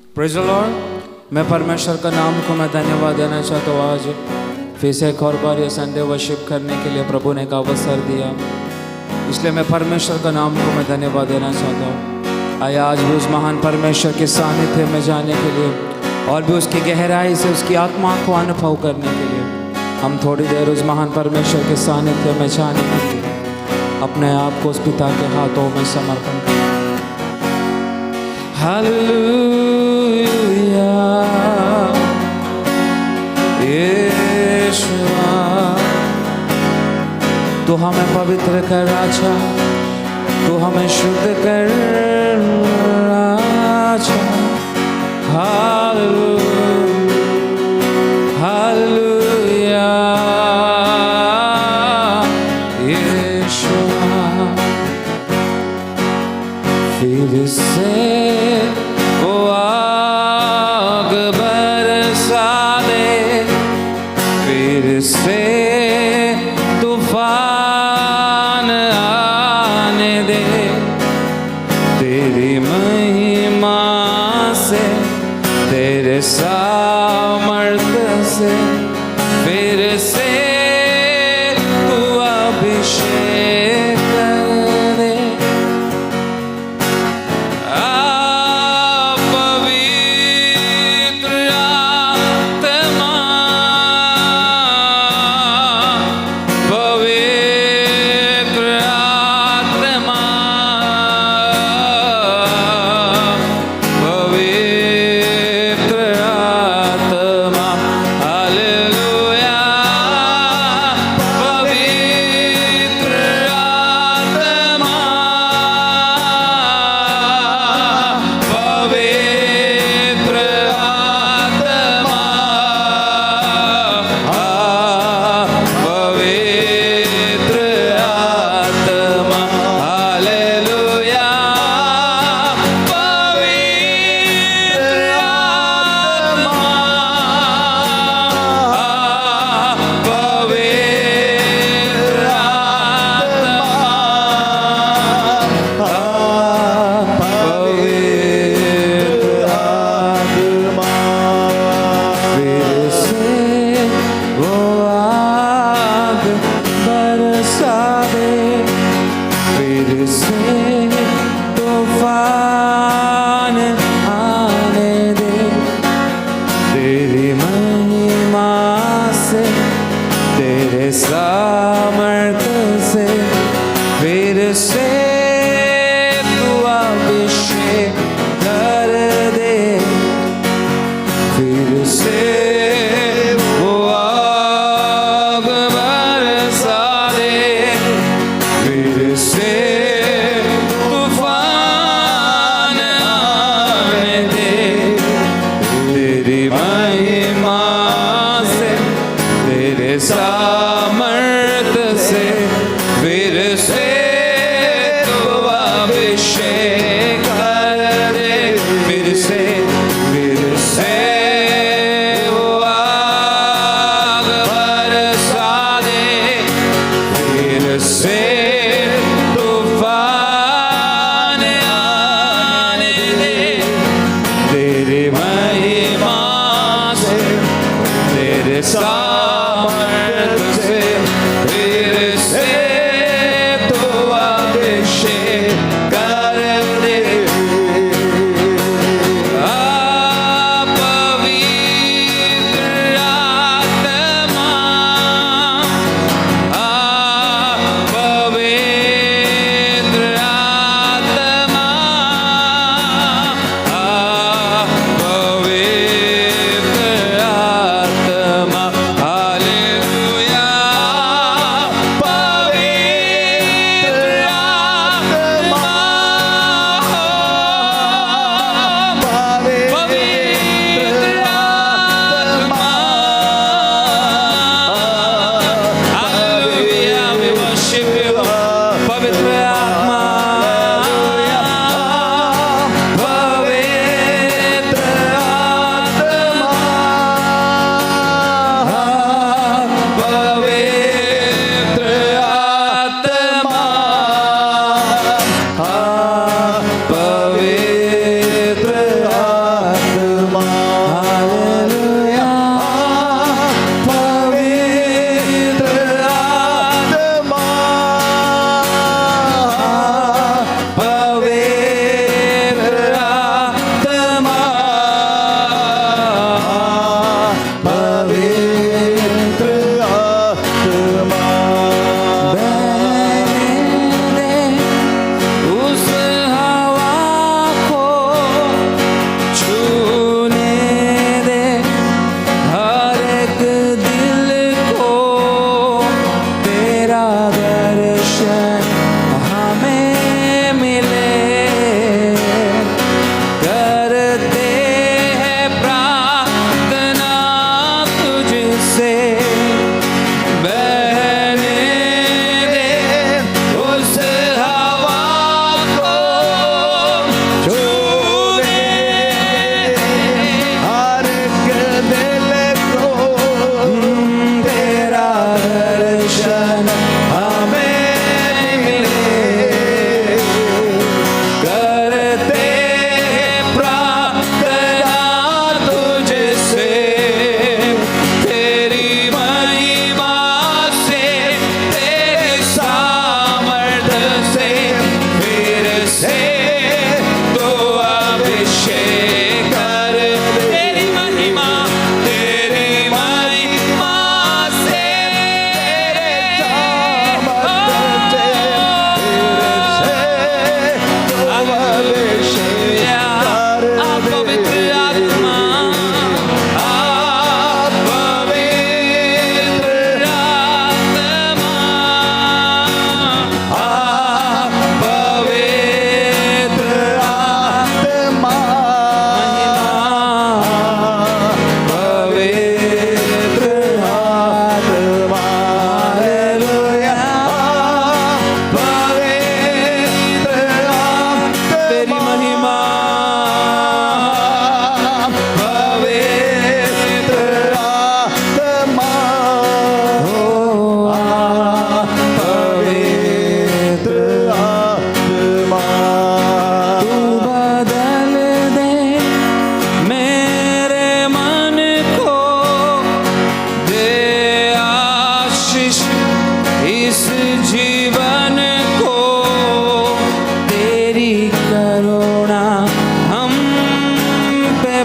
Praise the Lord. मैं परमेश्वर का नाम को मैं धन्यवाद देना चाहता हूँ। आज फिर से एक और बार ये संडे वर्शिप करने के लिए प्रभु ने एक अवसर दिया, इसलिए मैं परमेश्वर का नाम को मैं धन्यवाद देना चाहता हूँ। आया आज भी उस महान परमेश्वर के सानिध्य में जाने के लिए और भी उसकी गहराई से उसकी आत्मा को अनुभव करने के लिए हम थोड़ी देर उस महान परमेश्वर के सानिध्य में जाने के लिए अपने आप को उस पिता के हाथों में समर्पण करें। हालेलुया यीशुआ, तू हमें पवित्र कर राजा, तू हमें शुद्ध कर राजा। हालेलुया यीशुआ, फिर से वो आग बरसा दे, फिर से तूफान आने दे, तेरी महिमा से तेरे सामर्थ्य से फिर से तू अभिषेक कर दे। पवित्र आत्मा, पवित्र आत्मा, पवित्र आत्मा, हालेलुया। पवित्र आत्मा, पवित्र आत्मा, पवित्र आत्मा, हालेलुया। पवित्र आत्मा, पवित्र आत्मा, फिर से वो आग बरसा दे, फिर से तूफान आने दे, तेरी महिमा से तेरे सामर्थ्य से फिर से तू अभिषेक कर दे, फिर से वो आग बरसा दे, फिर से तूफान आने दे, तेरी महिमा से तेरे सामर्थ्य से फिर से तू अभिषेक कर दे, फिर से वो आग बरसा दे, फिर से तूफान आने दे, तेरी महिमा से तेरे सामर्थ्य से फिर से तू अभिषेक कर दे। हालेलुया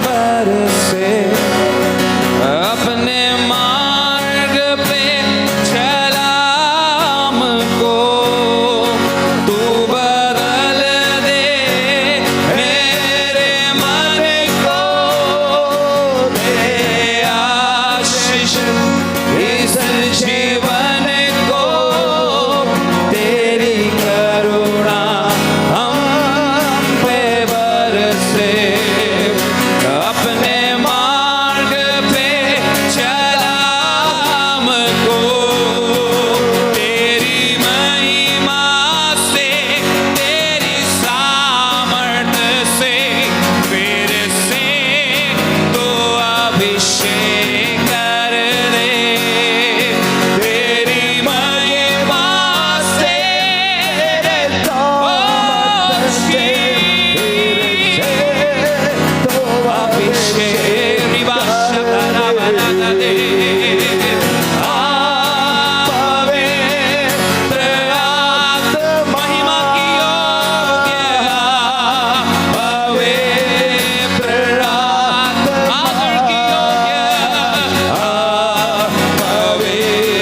बरसे अपने मार्ग पे चला हमको तू बदल दे मेरे मन को दे आशीष इस जीवन को तेरी करुणा हम पे बरसे अपने मार्ग पे चला हमको तेरी महिमा से तेरी सामर्थ से फिर से तो अभिषेक कर दे तेरी महिमा से तो अभिषेक रिवाश करा बना दे पवित्र आत्मा महिमा की योग्य पवित्र आत्मा आदर की योग्य पवित्र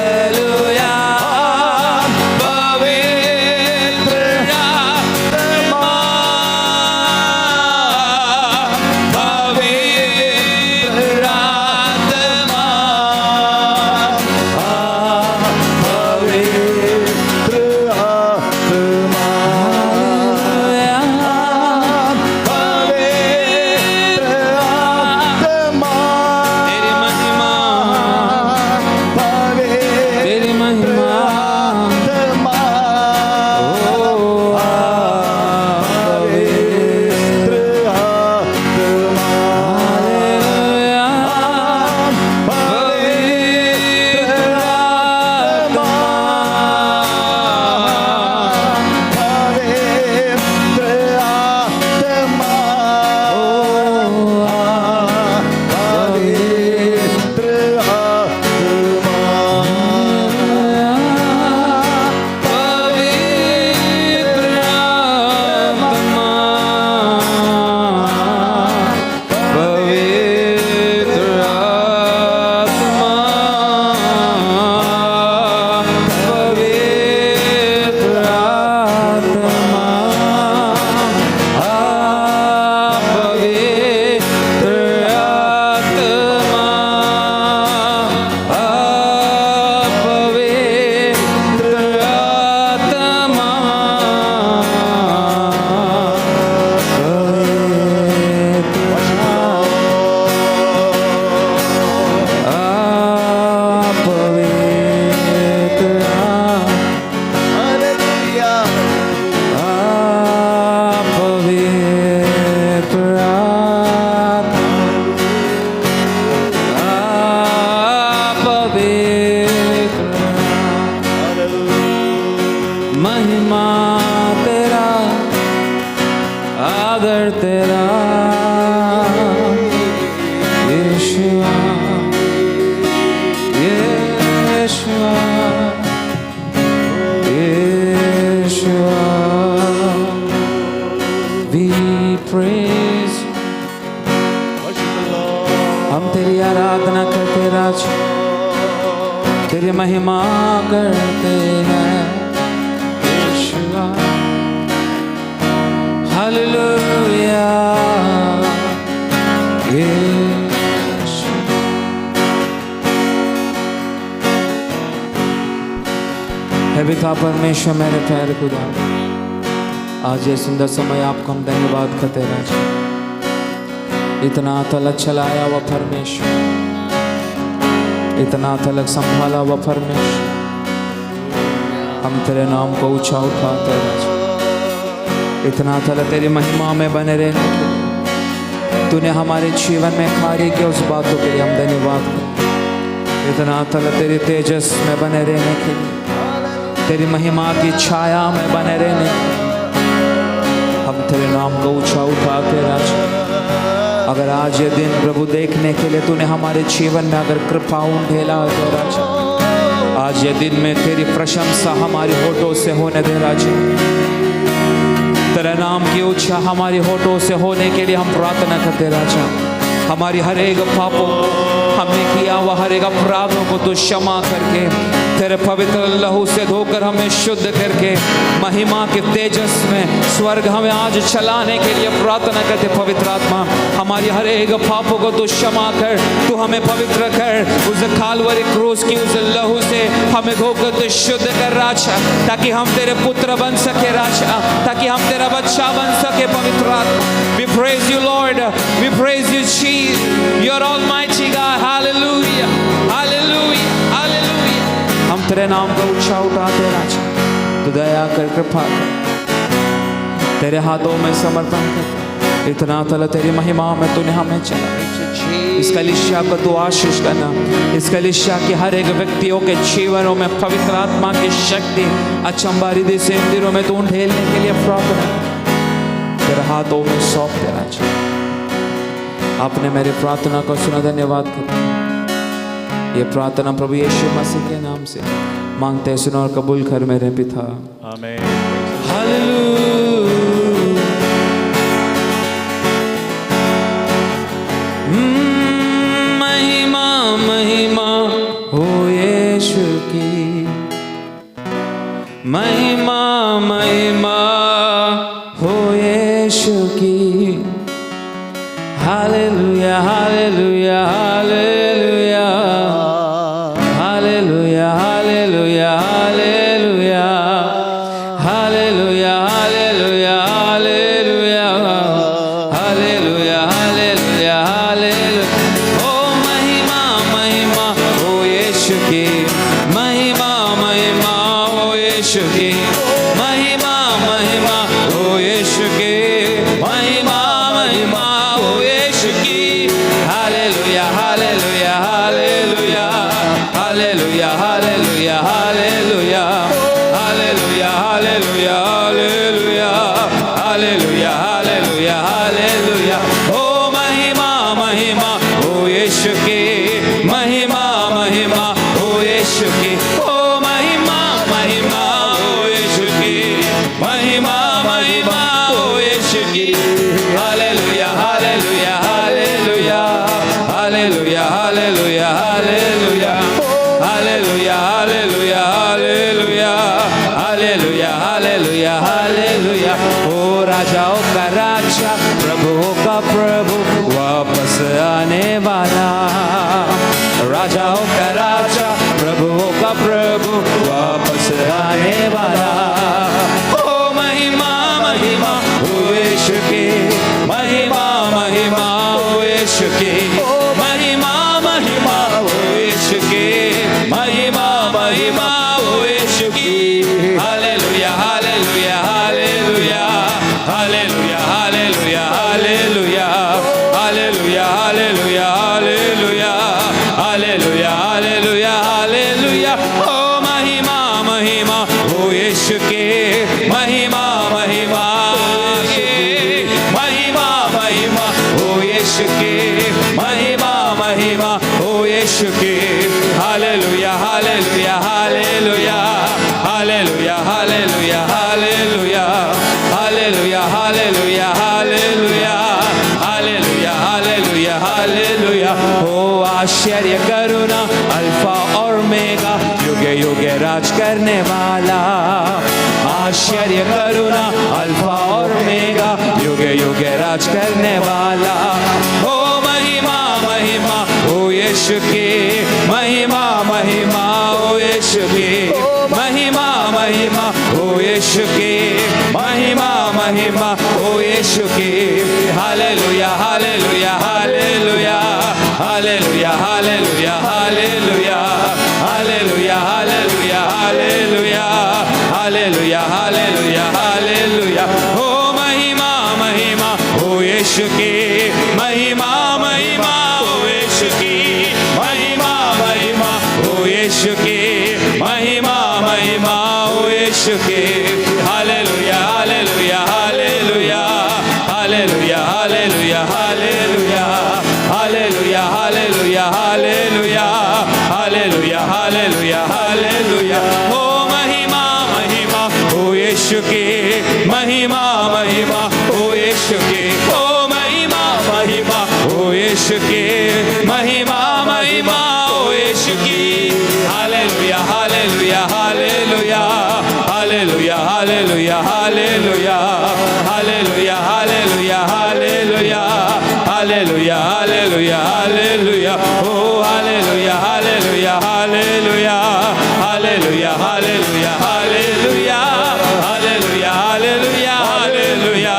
हालेलुया पवित्र आत्मा पवित्र आत्मा तेरी महिमा महिमा तेरा आदर तेरा यीशुआ यीशुआ यीशुआ we praise हम तेरी आराधना करते राज तेरी महिमा करते हैं हालेलुया यीशु हे पिता परमेश्वर मेरे प्यारे खुदा आज ये सुंदर समय आपको हम धन्यवाद करते हैं इतना तलक चलाया हुआ परमेश्वर इतना तलक संभाला हुआ परमेश्वर हम तेरे नाम को ऊंचा उठाते हैं इतना तलक तेरी महिमा में बने रहने के लिए तूने हमारे जीवन में कार्य किया उस बातों के लिए हम धन्यवाद करते इतना तलक तेरी तेजस में बने रहने के लिए तेरी महिमा की छाया में बने रहने के लिए हम तेरे नाम को ऊंचा उठाते राजा अगर आज ये दिन प्रभु देखने के लिए तूने हमारे जीवन में अगर कृपा ढेला है तो राजा आज ये दिन में तेरी प्रशंसा हमारी होठों से होने दे राजा तेरे नाम की ऊंचा हमारी होठों से होने के लिए हम प्रार्थना करते राजा। हमारी हर एक पापों को, हमने किया हुआ हर एक अपराधों को तो क्षमा करके तेरे पवित्र लहू से धोकर हमें शुद्ध करके महिमा के तेजस में स्वर्ग हमें आज चलाने के लिए प्रार्थना करते। पवित्र आत्मा हमारी हर एक पापों को तो क्षमा कर, तू हमें पवित्र कर, उस कालवरी क्रूस की उस लहू से हमें धोकर तो शुद्ध कर राजा, ताकि हम तेरे पुत्र बन सके राजा, ताकि हम तेरा बच्चा बन सके। पवित्र आत्मा, we praise you Lord, we praise you Jesus, you're almighty God, hallelujah, hallelujah, hallelujah। हम तेरे नाम को ऊंचा उठाते राजा, तू दया कर, कृपा कर, तेरे हाथों में समर्पण कर। इतना तला तेरी महिमा में तूने हमें चला। इस कलीसिया को तू आशीष करना, इस कलीसिया के हर एक व्यक्तियों के जीवनों में पवित्र आत्मा की शक्ति अचंबा हृदय से मंदिरों में तू ढेलने के लिए प्रार्थना तेरे हाथों में सौंप दे राजा। आपने मेरी प्रार्थना को सुना, धन्यवाद करता। ये प्रार्थना प्रभु यीशु मसीह के नाम से मांगते सुनो और कबूल कर मेरे पिता, आमीन। हालेलुया। महिमा महिमा हो यीशु की, महिमा महिमा हो यीशु की। Hallelujah hallelujah hallelujah hallelujah hallelujah hallelujah hallelujah hallelujah hallelujah hallelujah hallelujah hallelujah. ओ महिमा महिमा हो यीशु की, महिमा महिमा हो यीशु की, महिमा महिमा हो यीशु की, महिमा महिमा हो यीशु की। Hallelujah hallelujah hallelujah hallelujah hallelujah hallelujah hallelujah hallelujah hallelujah hallelujah hallelujah. ओ महिमा महिमा हो यीशु की, महिमा महिमा हो यीशु की, ओ महिमा महिमा हो यीशु की, महिमा महिमा हो यीशु की। Hallelujah hallelujah hallelujah hallelujah hallelujah hallelujah hallelujah hallelujah hallelujah hallelujah hallelujah hallelujah. ओ राजाओं का राजा, प्रभुओं का प्रभु वापस आने वाला, राजाओं का राजा, प्रभुओं का प्रभु वापस आने वाला। ओ महिमा महिमा हो यीशु की, महिमा महिमा हो यीशु की, महिमा महिमा हो यीशु की, महिमा महिमा हो यीशु की। Hallelujah hallelujah hallelujah hallelujah hallelujah hallelujah hallelujah hallelujah hallelujah hallelujah hallelujah hallelujah. ओ महिमा महिमा हो यीशु की, महिमा महिमा के, महिमा महिमा हो यीशु की, महिमा महिमा हो यीशु की। Hallelujah hallelujah hallelujah hallelujah hallelujah hallelujah hallelujah hallelujah hallelujah hallelujah hallelujah hallelujah. ओ आश्चर्य करुणा अल्फा और ओमेगा, युगे युगे राज करने वाला। आश्चर्य करुणा अल्फा और ओमेगा, युगे युगे राज करने वाला। ओ महिमा महिमा हो यीशु की, महिमा महिमा हो यीशु की, महिमा महिमा हो यीशु की, महिमा महिमा हो यीशु की। Hallelujah hallelujah hallelujah hallelujah hallelujah hallelujah hallelujah hallelujah hallelujah hallelujah hallelujah hallelujah. हो महिमा महिमा हो यीशु की, महिमा महिमा हो यीशु की, महिमा महिमा हो यीशु की, महिमा महिमा हो यीशु की। Hallelujah hallelujah hallelujah hallelujah hallelujah hallelujah hallelujah hallelujah hallelujah hallelujah hallelujah hallelujah. हो महिमा महिमा हो यीशु की, महिमा महिमा हालेलुया हालेलुया हालेलुया ओ hallelujah hallelujah hallelujah hallelujah hallelujah hallelujah hallelujah hallelujah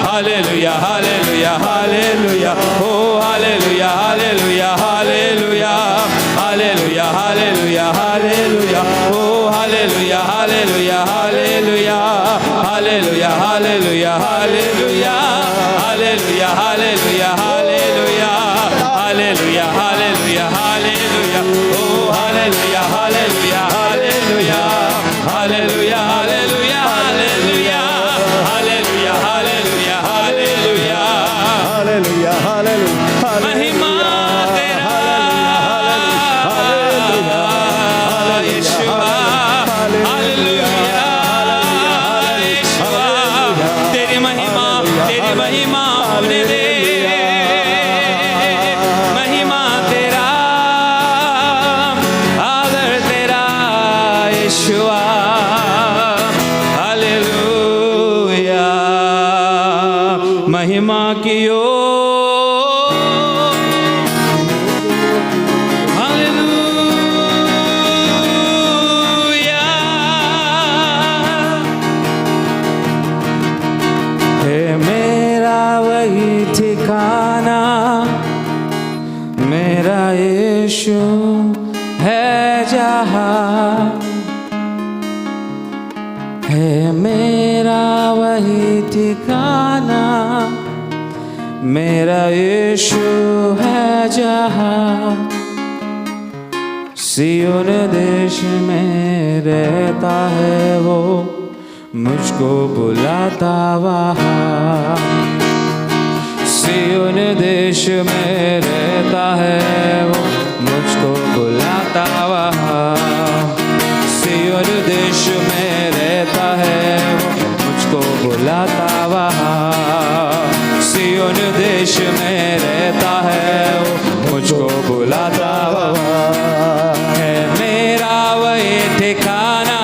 hallelujah hallelujah hallelujah ओ hallelujah hallelujah hallelujah hallelujah hallelujah hallelujah ओ hallelujah hallelujah hallelujah hallelujah hallelujah hallelujah hallelujah hallelujah hallelujah hallelujah hallelujah hallelujah ओ hallelujah hallelujah hallelujah hallelujah hallelujah hallelujah hallelujah hallelujah hallelujah hallelujah hallelujah महिमा तेरा यीशुआ hallelujah यीशुआ तेरी महिमा होने दे महिमा तेरा आदर तेरा यीशुआ हालेलुया महिमा कियो ठिकाना मेरा यीशु है जहाँ है मेरा वही ठिकाना मेरा यीशु है जहाँ सियोन देश में रहता है वो मुझको बुलाता वहाँ सियोन देश में रहता है वो मुझको बुलाता वहाँ सियोन देश में रहता है वो मुझको बुलाता वहाँ सियोन देश में रहता है वो मुझको बुलाता वहाँ है मेरा वही ठिकाना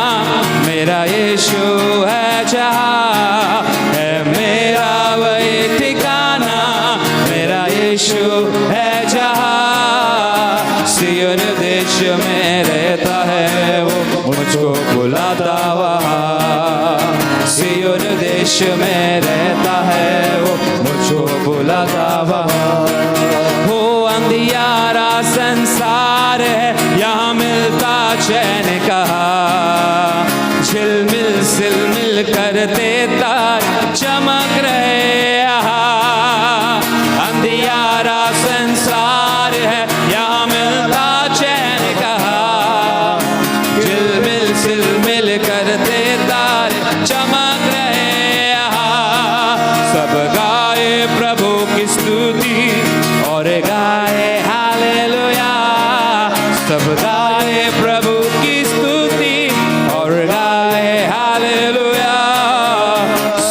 मेरा यीशु है जहाँ है मेरा वही ठिकाना मेरा यीशु है जहाँ सियोन देश में रहता है वो मुझको बुलाता वहाँ सियोन देश में रहता है वो मुझको बुलाता वहाँ हो अंधियारा संसार है यहाँ मिलता चैन कहाँ झिलमिल सिलमिल करते तार चमक रहे अंधियारा संसार है यहाँ मिलता चैन कहाँ झिलमिल सिलमिल करते तार चमक रहे सब गाए प्रभु की स्तुति और गाए हालेलुया सब गाए प्रभु की स्तुति और गाए हालेलुया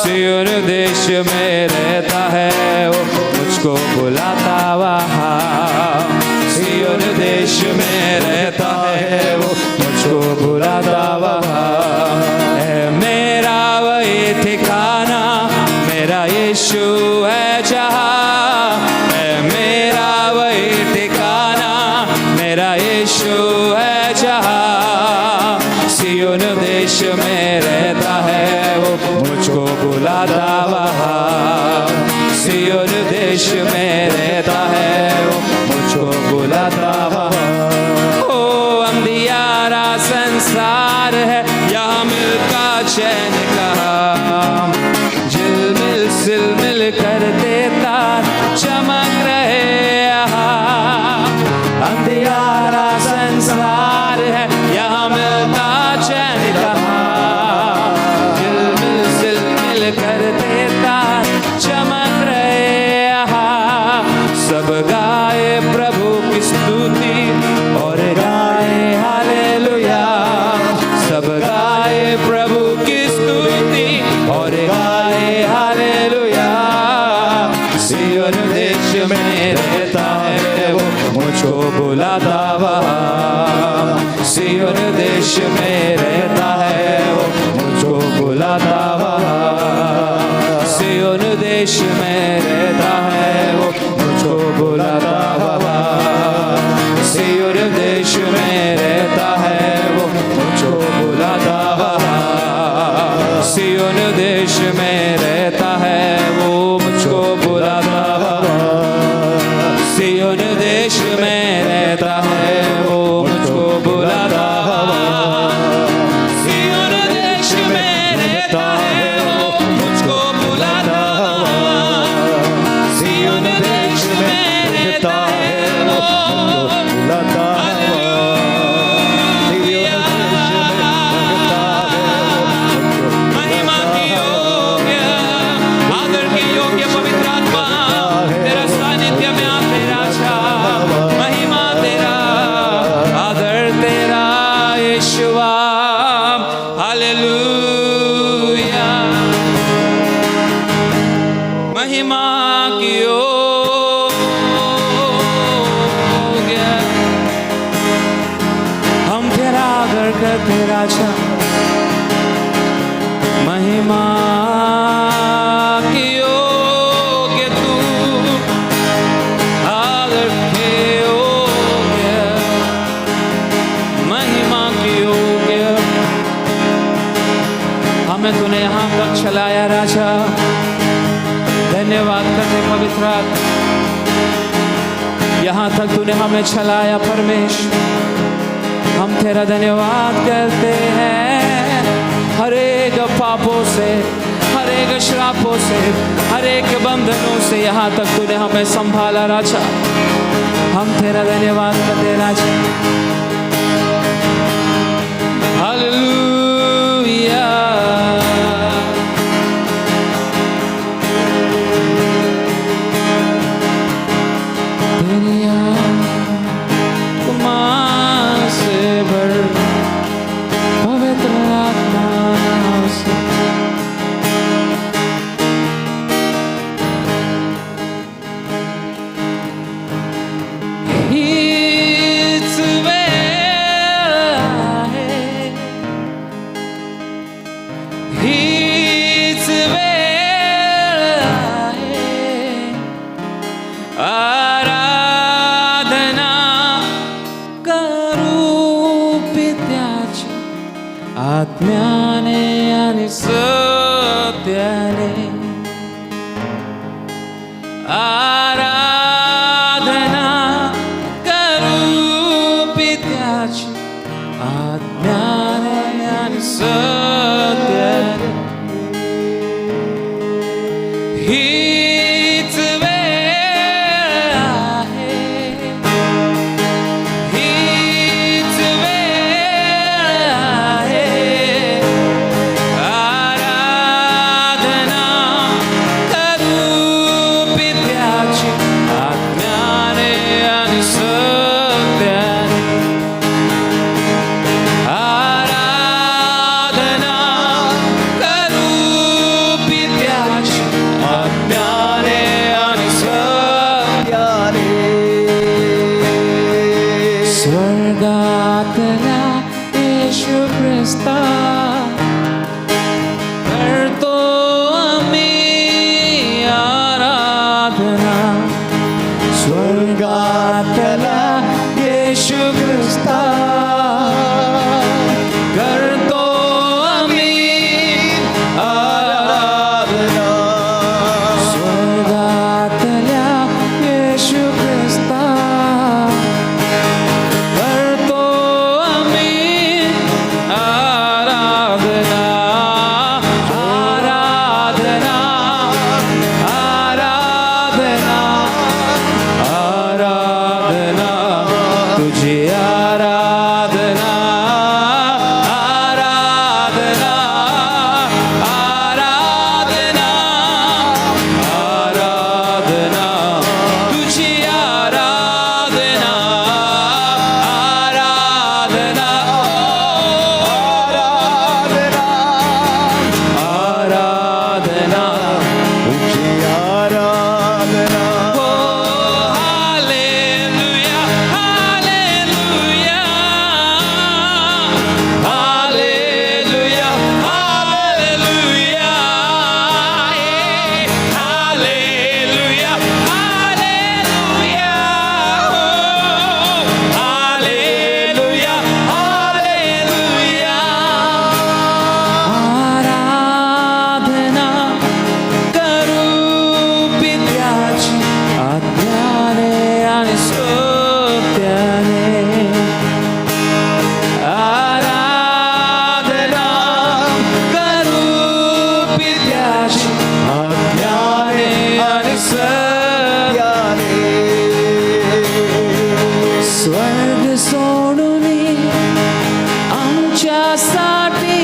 सियोन देश में रहता है वो मुझको बुलाता वहाँ सियोन देश में रहता है वो मुझको बुलाता वहाँ है मेरा वही ठिकाना मेरा यीशु है जहाँ है मेरा वही ठिकाना मेरा यीशु है जहाँ सियोन देश में रहता है वो मुझको बुलाता वहाँ सियोन देश में रहता है वो मुझको बुलाता वहाँ ओ अंधियारा संसार है यहाँ मिलता चैन कहाँ झिलमिल सिलमिल करते तार चमक रहे अंधियारा संसार है यहाँ मिलता चैन कहाँ झिलमिल सिलमिल करते तार चमक रहे सब गाए प्रभु की स्तुति और गाए हालेलुया सब गाए प्रभु की स्तुति और गाए हालेलुया सियोन देश में रहता है वो मुझको बुलाता वहाँ सियोन देश में रहता है वो मुझको बुलाता वहाँ सियोन देश में रहता है वो महिमा की योग्य, हम तेरा आदर करते राजा। महिमा की योग्य तू, आदर के योग्य, महिमा की योग्य। हमें तूने यहाँ तक चलाया राजा, धन्यवाद करते पवित्र आत्मा। यहाँ तक तूने हमें चलाया परमेश्वर, हम तेरा धन्यवाद करते हैं। हर एक पापों से, हर एक श्रापों से, हर एक बंधनों से यहाँ तक तूने हमें संभाला राजा, हम तेरा धन्यवाद करते राजा। हालेलुया। तेरी आत्मा से भर, पवित्र आत्मा से। It's where It's where आराधना करू पित्याची, आत्म्याने आणि सत्याने। आराधना करू पित्याची, आत्म्याने आणि सत्याने। हीच वेळ आहे, हीच वेळ आहे आराधना करू पित्याची, आत्म्याने आणि सत्याने। आराधना करू पित्याची, आत्म्याने आणि सत्याने। स्वर्गातल्या येशू ख्रिस्ता करतो आम्ही आराधना। स्वर्गातल्या येशू ख्रिस्ता करतो आम्ही आराधना। स्वर्गातल्या येशू ख्रिस्ता करतो आम्ही आराधना। आराधना, आराधना, आराधना, तुझी आराधना। आराधना, आराधना, आराधना, तुझी आराधना। आराधना, आराधना, तुझी आराधना। ओ hallelujah, hallelujah, hallelujah, hallelujah, hallelujah, hallelujah, hallelujah, hallelujah. आराधना करू पित्याची, आत्म्याने आणि सत्याने। आराधना करू पित्याची, आत्म्याने आणि सत्याने। स्वर्ग सोडून आमच्यासाठी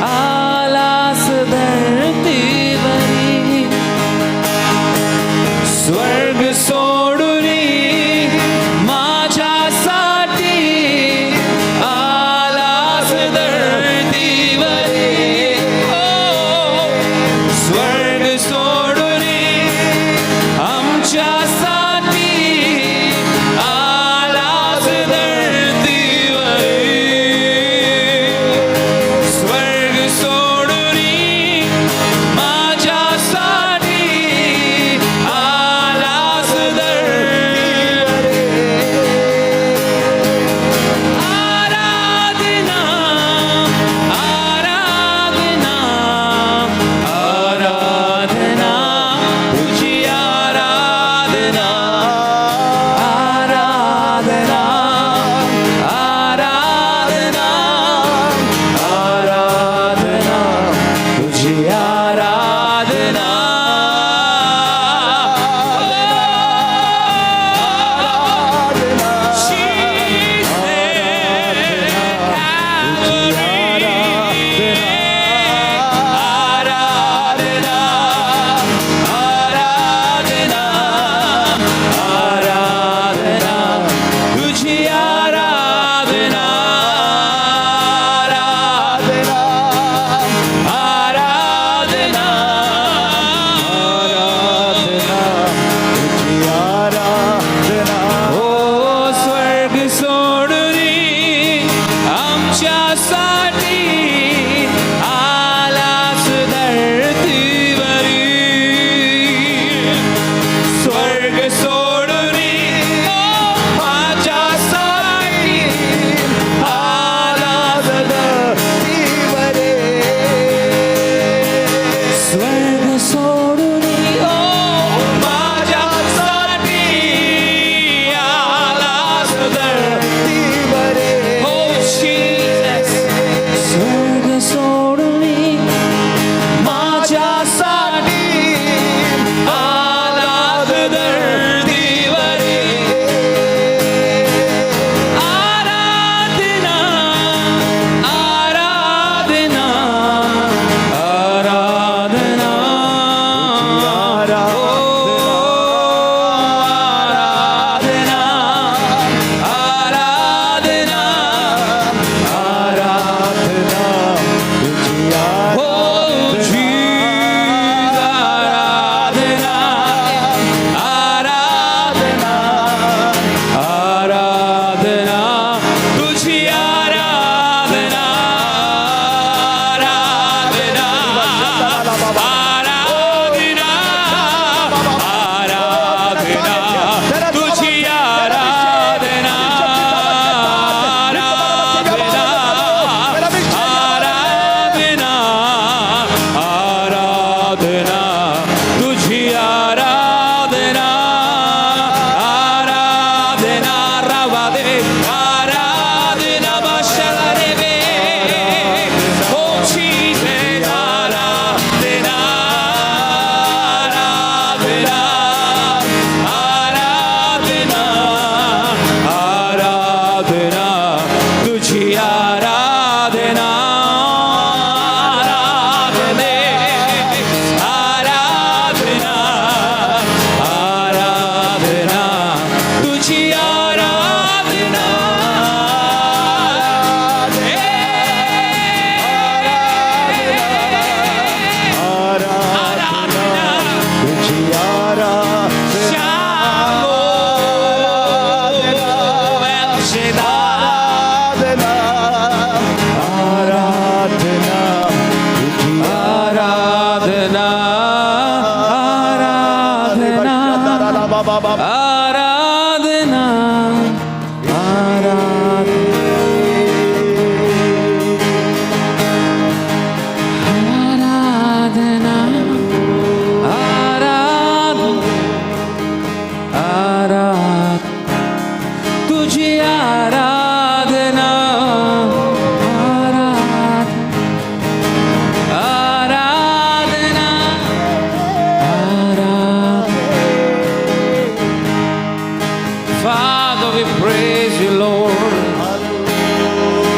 आलास धरतीवरी। स्वर्ग सोडून माझ्यासाठी आलास धरतीवरी। ओ स्वर्ग सोडून आराधना आराधना तुझे आराधना Father, we praise you, Lord.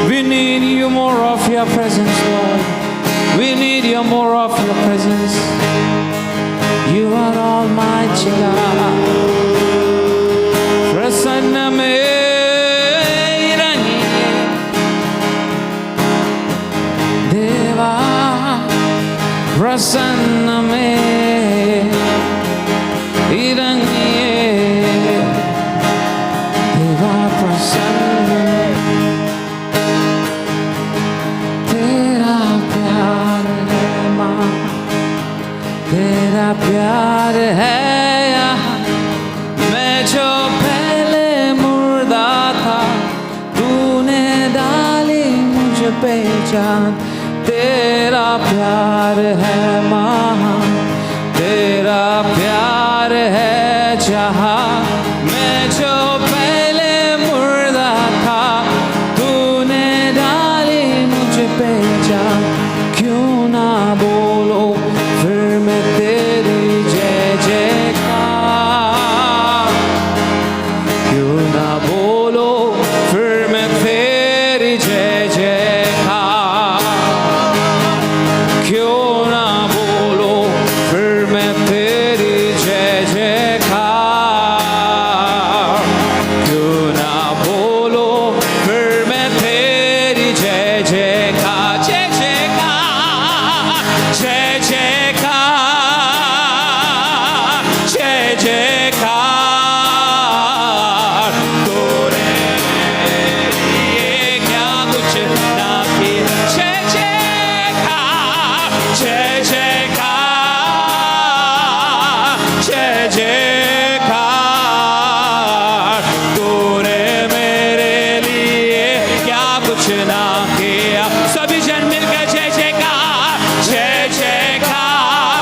We need you more of your presence, Lord. We need you more of your presence. You are Almighty God. Prasanna mein raniye Deva, prasanna mein raniye Deva, prasanna tera pyar hai maa तेरा प्यार है यहाँ मैं जो पहले मुर्दा था तूने डाली मुझ पे जान तेरा प्यार है महान तेरा प्यार है जहाँ मैं जो पहले मुर्दा था तूने डाली मुझ पे जान क्यों ना बोलो फिर मैं तेरी जय जयकार क्यों ना बोलो फिर मैं तेरी जय जयकार क्यों ना बोलो फिर मैं तेरी जय जयकार क्यों ना बोलो फिर मैं तेरी जय जयकार जय जयकार जय जयकार जय जयकार तूने ये क्या कुछ ना किया जय जयकार जय जयकार जय जयकार तूने मेरे लिए क्या कुछ ना किया सभी जन मिलकर जय जयकार जय जयकार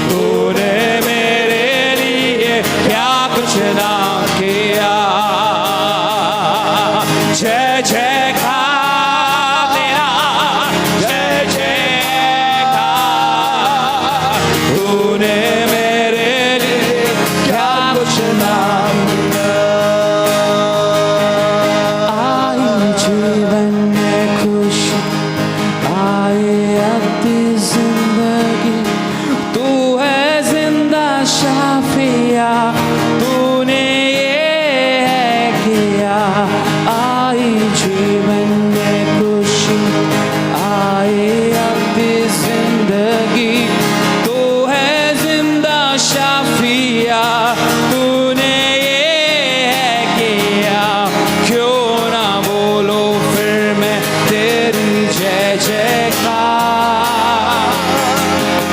तूने मेरे लिए क्या कुछ ना किया जय जयकार तेरा जय जयकार तूने मेरे लिए क्या कुछ ना आई जीवन में खुशी आए अपनी जिंदगी तू है जिंदा शाफिया तूने ये है किया आई जीवन में खुशी आए अपनी जिंदगी तू है जिंदा शाफिया तूने ये है किया क्यों ना बोलो फिर मैं तेरी जय जयकार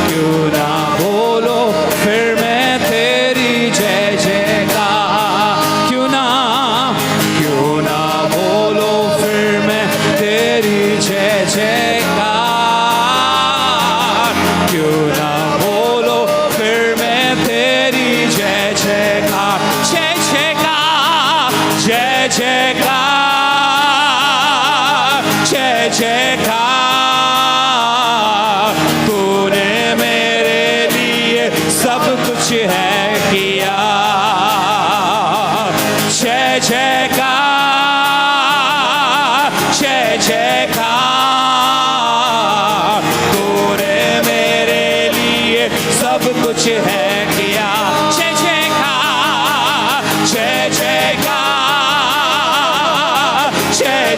क्यों ना बोलो फिर मैं तेरी जय जयकार क्यों ना बोलो फिर मैं तेरी जय जयकार क्यों ना बोलो फिर मैं तेरी जय जयकार जय जयकार जय जयकार जय जयकार तूने मेरे लिए सब कुछ है किया जय जयकार जय जयकार तूने मेरे लिए सब कुछ है किया जय जयकार जय जयकार जय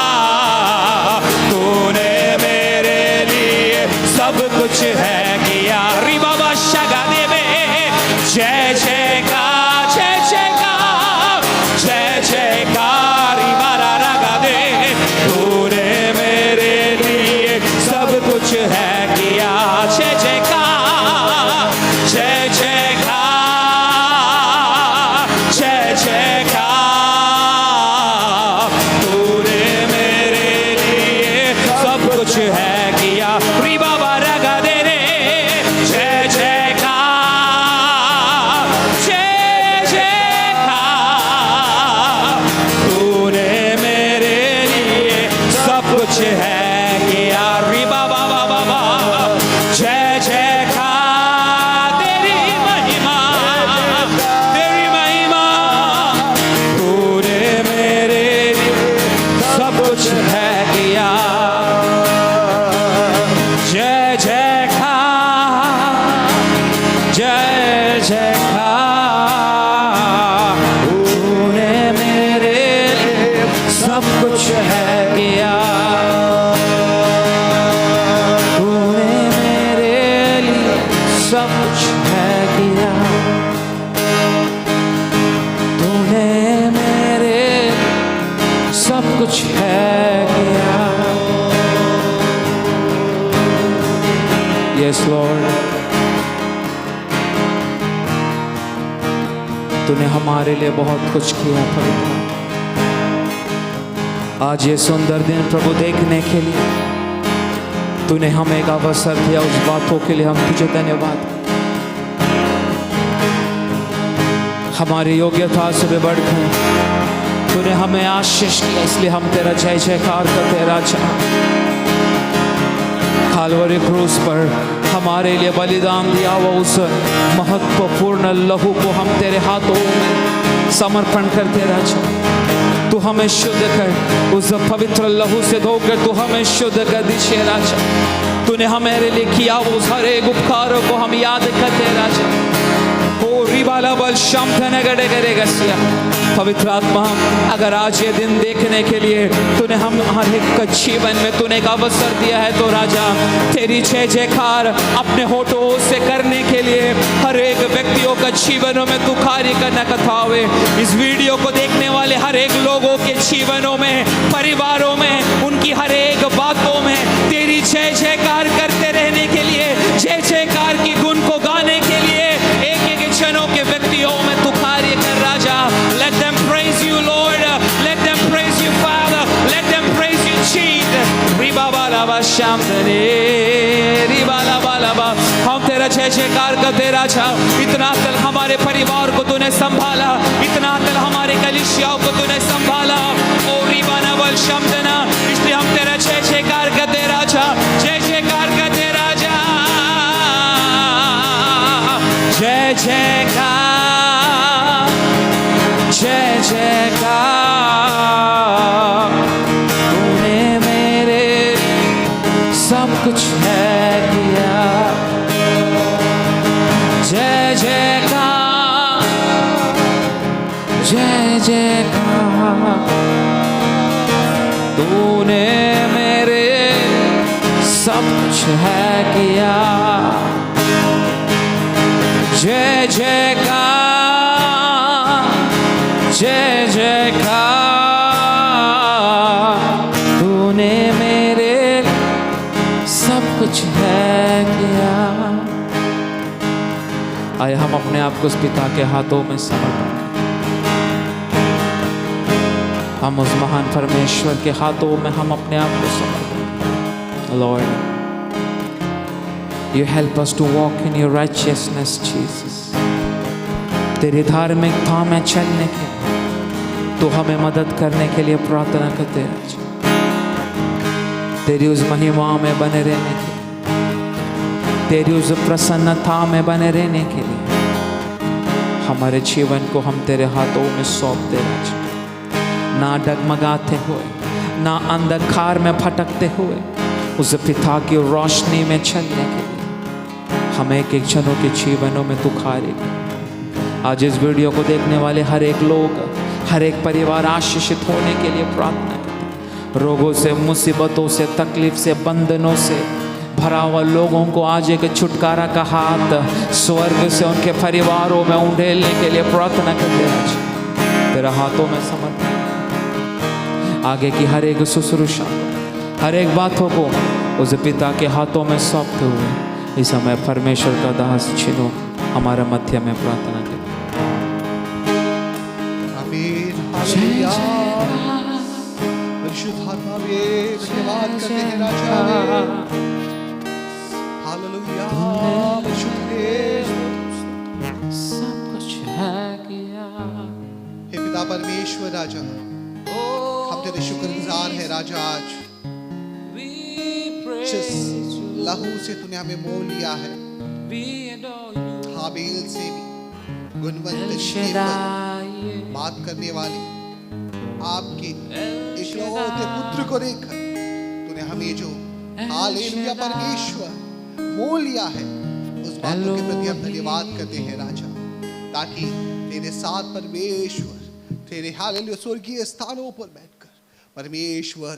जयकार तूने मेरे लिए सब कुछ है किया री बाबा शगा देवे जय जयकार जय जयकार जय जयकार इबारा रगा दे तूने मेरे लिए सब कुछ है है किया। री बाबा बाबा बाबा जय जयकार तेरी महिमा, तेरी महिमा। तूने मेरे लिए सब कुछ है किया। जय जयकार, जय जयकार। तूने मेरे लिए सब कुछ है किया। तूने मेरे लिए सब कुछ है किया। तूने मेरे सब कुछ है किया। Yes, Lord. तूने हमारे लिए बहुत कुछ किया पवित्र। आज ये सुंदर दिन प्रभु देखने के लिए तूने हमें एक अवसर दिया। उस बातों के लिए हम तुझे धन्यवाद। हमारी योग्यता से भी बढ़कर तूने हमें आशीष किया, इसलिए हम तेरा जय जयकार करते राजा। काल्वरी क्रूस पर हमारे लिए बलिदान दिया हुआ उस महत्वपूर्ण लहू को हम तेरे हाथों में समर्पण करते राजा। तू हमें शुद्ध कर, उस पवित्र लहू से धोकर तू हमें शुद्ध कर दीजिए राजा। तूने हमारे लिए किया उस हर एक उपकारों को हम याद करते राजा। ओ रिबाला बल शाम धनगड़े करेगा सिया। पवित्र आत्मा, अगर आज ये दिन देखने के लिए तूने हम हर एक जीवन में तूने एक अवसर दिया है, तो राजा तेरी जय जयकार अपने होठों से करने के लिए हर एक व्यक्तियों का जीवनों में तू कार्य करना कथावे। इस वीडियो को देखने वाले हर एक लोगों के जीवनों में, परिवारों में, उनकी हर एक बातों में तेरी जय जयकार करते रहने के लिए, जय जयकार की गुण को गाने के लिए एक एक जनों के व्यक्तियों में तू कार्य कर राजा। Let them praise you Lord, let them praise you Father, let them praise you Jesus। Riba बाला बा श्याम धने रिबा ला बाला बा। हम तेरा जय जयकार करते राजा। इतना तल हमारे परिवार को तूने संभाला, इतना तल हमारे कलीसियाओं को तूने संभाला। ओ रिबा ना बल श्याम धना, इसलिए हम तेरा जय जयकार करते राजा, जय जयकार करते राजा। जय जयकार, जय जयकार। तूने मेरे सब कुछ है किया। जय जयकार, जय जयकार। तूने मेरे सब कुछ है किया। जय जयकार, जय जयकार। तूने मेरे सब कुछ है किया। आए हम अपने आप को उस पिता के हाथों में समर्पण करें। हम उस महान परमेश्वर के हाथों में हम अपने आप को समर्पण करें। Lord, You help us to walk in your righteousness, Jesus. तेरी धार्मिकता में चलने के लिए तो हमें मदद करने के लिए प्रार्थना करते हैं। तेरी उस महिमा में बने रहने के लिए, तेरी उस प्रसन्नता में बने रहने के लिए हमारे जीवन को हम तेरे हाथों में सौंपते हैं। ना डगमगाते हुए, ना अंधकार में भटकते हुए, उस पिता की रोशनी में चलने के लिए हमें एक एक जनों के जीवनों में तू कार्य कर। आज इस वीडियो को देखने वाले हर एक लोग, हर एक परिवार आशीषित होने के लिए प्रार्थना करते हैं। रोगों से, मुसीबतों से, तकलीफ से, बंधनों से भरा हुआ लोगों को आज एक छुटकारा का हाथ स्वर्ग से उनके परिवारों में उंडेलने के लिए प्रार्थना करते हैं। तेरा हाथों में समर्पण, आगे की हर एक शुश्रूषा, हर एक बातों को उस पिता के हाथों में सौंपते हुए इस समय परमेश्वर का दास चिनो हमारे मध्य में प्रार्थना करें। आमीन, हालेलुया। परिशुद्ध आत्मा वे धन्यवाद करते हैं राजा। हालेलुया। परिशुद्ध सब कुछ है किया। हे पिता परमेश्वर राजा, हम तेरे शुक्रगुजार हैं राजा। आज righteous लहू से तूने हमें मोल लिया है। We adore you. हाबील से भी गुणवंत El शीले पर Shaddai. बात करने वाले आपके इकलौते पुत्र को देखकर तूने हमें जो हालेलुया परमेश्वर मोल लिया है, उस बातों के प्रति हम धन्यवाद करते हैं राजा, ताकि तेरे साथ परमेश्वर तेरे हालेलुया स्वर्गीय स्थानों पर बैठकर परमेश्वर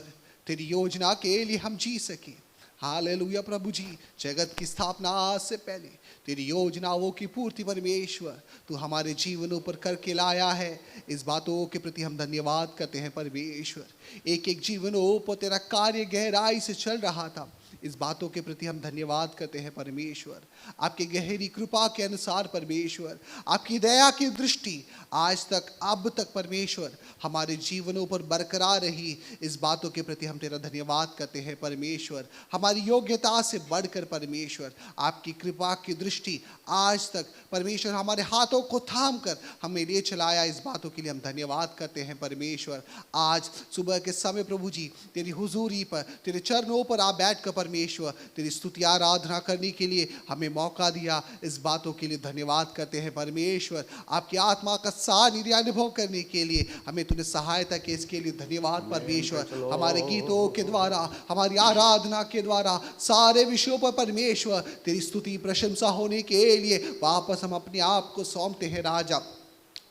तेरी योजना के लिए हम जी सके। हालेलुया प्रभु जी, जगत की स्थापना से पहले तेरी योजनाओं की पूर्ति परमेश्वर तू हमारे जीवनों पर करके लाया है। इस बातों के प्रति हम धन्यवाद करते हैं परमेश्वर। एक एक जीवनों पर तेरा कार्य गहराई से चल रहा था, इस बातों के प्रति हम धन्यवाद करते हैं परमेश्वर। आपकी गहरी कृपा के अनुसार परमेश्वर, आपकी दया की दृष्टि आज तक अब तक परमेश्वर हमारे जीवनों पर बरकरार रही, इस बातों के प्रति हम तेरा धन्यवाद करते हैं परमेश्वर। हमारी योग्यता से बढ़कर परमेश्वर आपकी कृपा की दृष्टि आज तक परमेश्वर हमारे हाथों को थाम कर हमें ले चलाया, इस बातों के लिए हम धन्यवाद करते हैं परमेश्वर। आज सुबह के समय प्रभु जी तेरी हुजूरी पर, तेरे चरणों पर आप बैठ कर परमेश्वर तेरी स्तुति आराधना करने के लिए हमें मौका दिया, इस बातों के लिए धन्यवाद करते हैं परमेश्वर। आपकी आत्मा का सानिध्य अनुभव करने के लिए हमें तूने सहायता की, इसके लिए धन्यवाद परमेश्वर। हमारे गीतों के द्वारा, हमारी आराधना के द्वारा सारे विषयों पर परमेश्वर तेरी स्तुति प्रशंसा होने के लिए वापस हम अपने आप को सौंपते हैं राजा।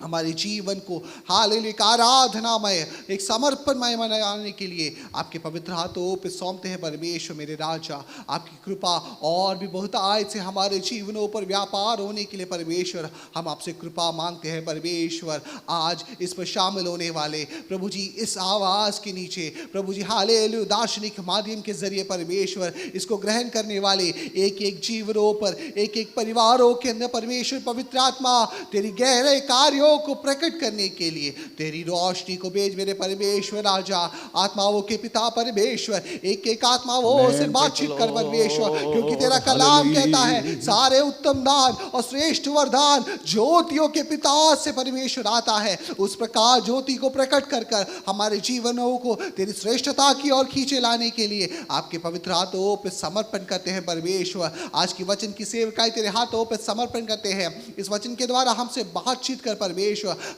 हमारे जीवन को हालेलुया एक आराधनामय, एक समर्पणमय बनाने के लिए आपके पवित्र हाथों पे सौंपते हैं परमेश्वर। मेरे राजा, आपकी कृपा और भी बहुत आय से हमारे जीवनों पर व्यापार होने के लिए परमेश्वर हम आपसे कृपा मांगते हैं परमेश्वर। आज इस पर शामिल होने वाले प्रभु जी, इस आवाज़ के नीचे प्रभु जी हालेलुया दार्शनिक माध्यम के जरिए परमेश्वर इसको ग्रहण करने वाले एक एक जीवनों पर, एक एक परिवारों के अंदर परमेश्वर पवित्र आत्मा तेरी गहरे कार्यों को प्रकट करने के लिए तेरी रोशनी को भेज मेरे परमेश्वर। राजा, आत्माओं के पिता परमेश्वर, एक एक आत्माओं से बातचीत कर परमेश्वर, क्योंकि तेरा कलाम कहता है सारे उत्तम दान और श्रेष्ठ वरदान ज्योतियों के पिता से परमेश्वर आता है। उस प्रकार ज्योति को प्रकट कर कर हमारे जीवनों को तेरी श्रेष्ठता की ओर खींचे लाने के लिए आपके पवित्र हाथों पे समर्पण करते हैं परमेश्वर। आज की वचन की सेवकाई तेरे हाथों पे समर्पण करते हैं। इस वचन के द्वारा हमसे बातचीत कर परमेश्वर,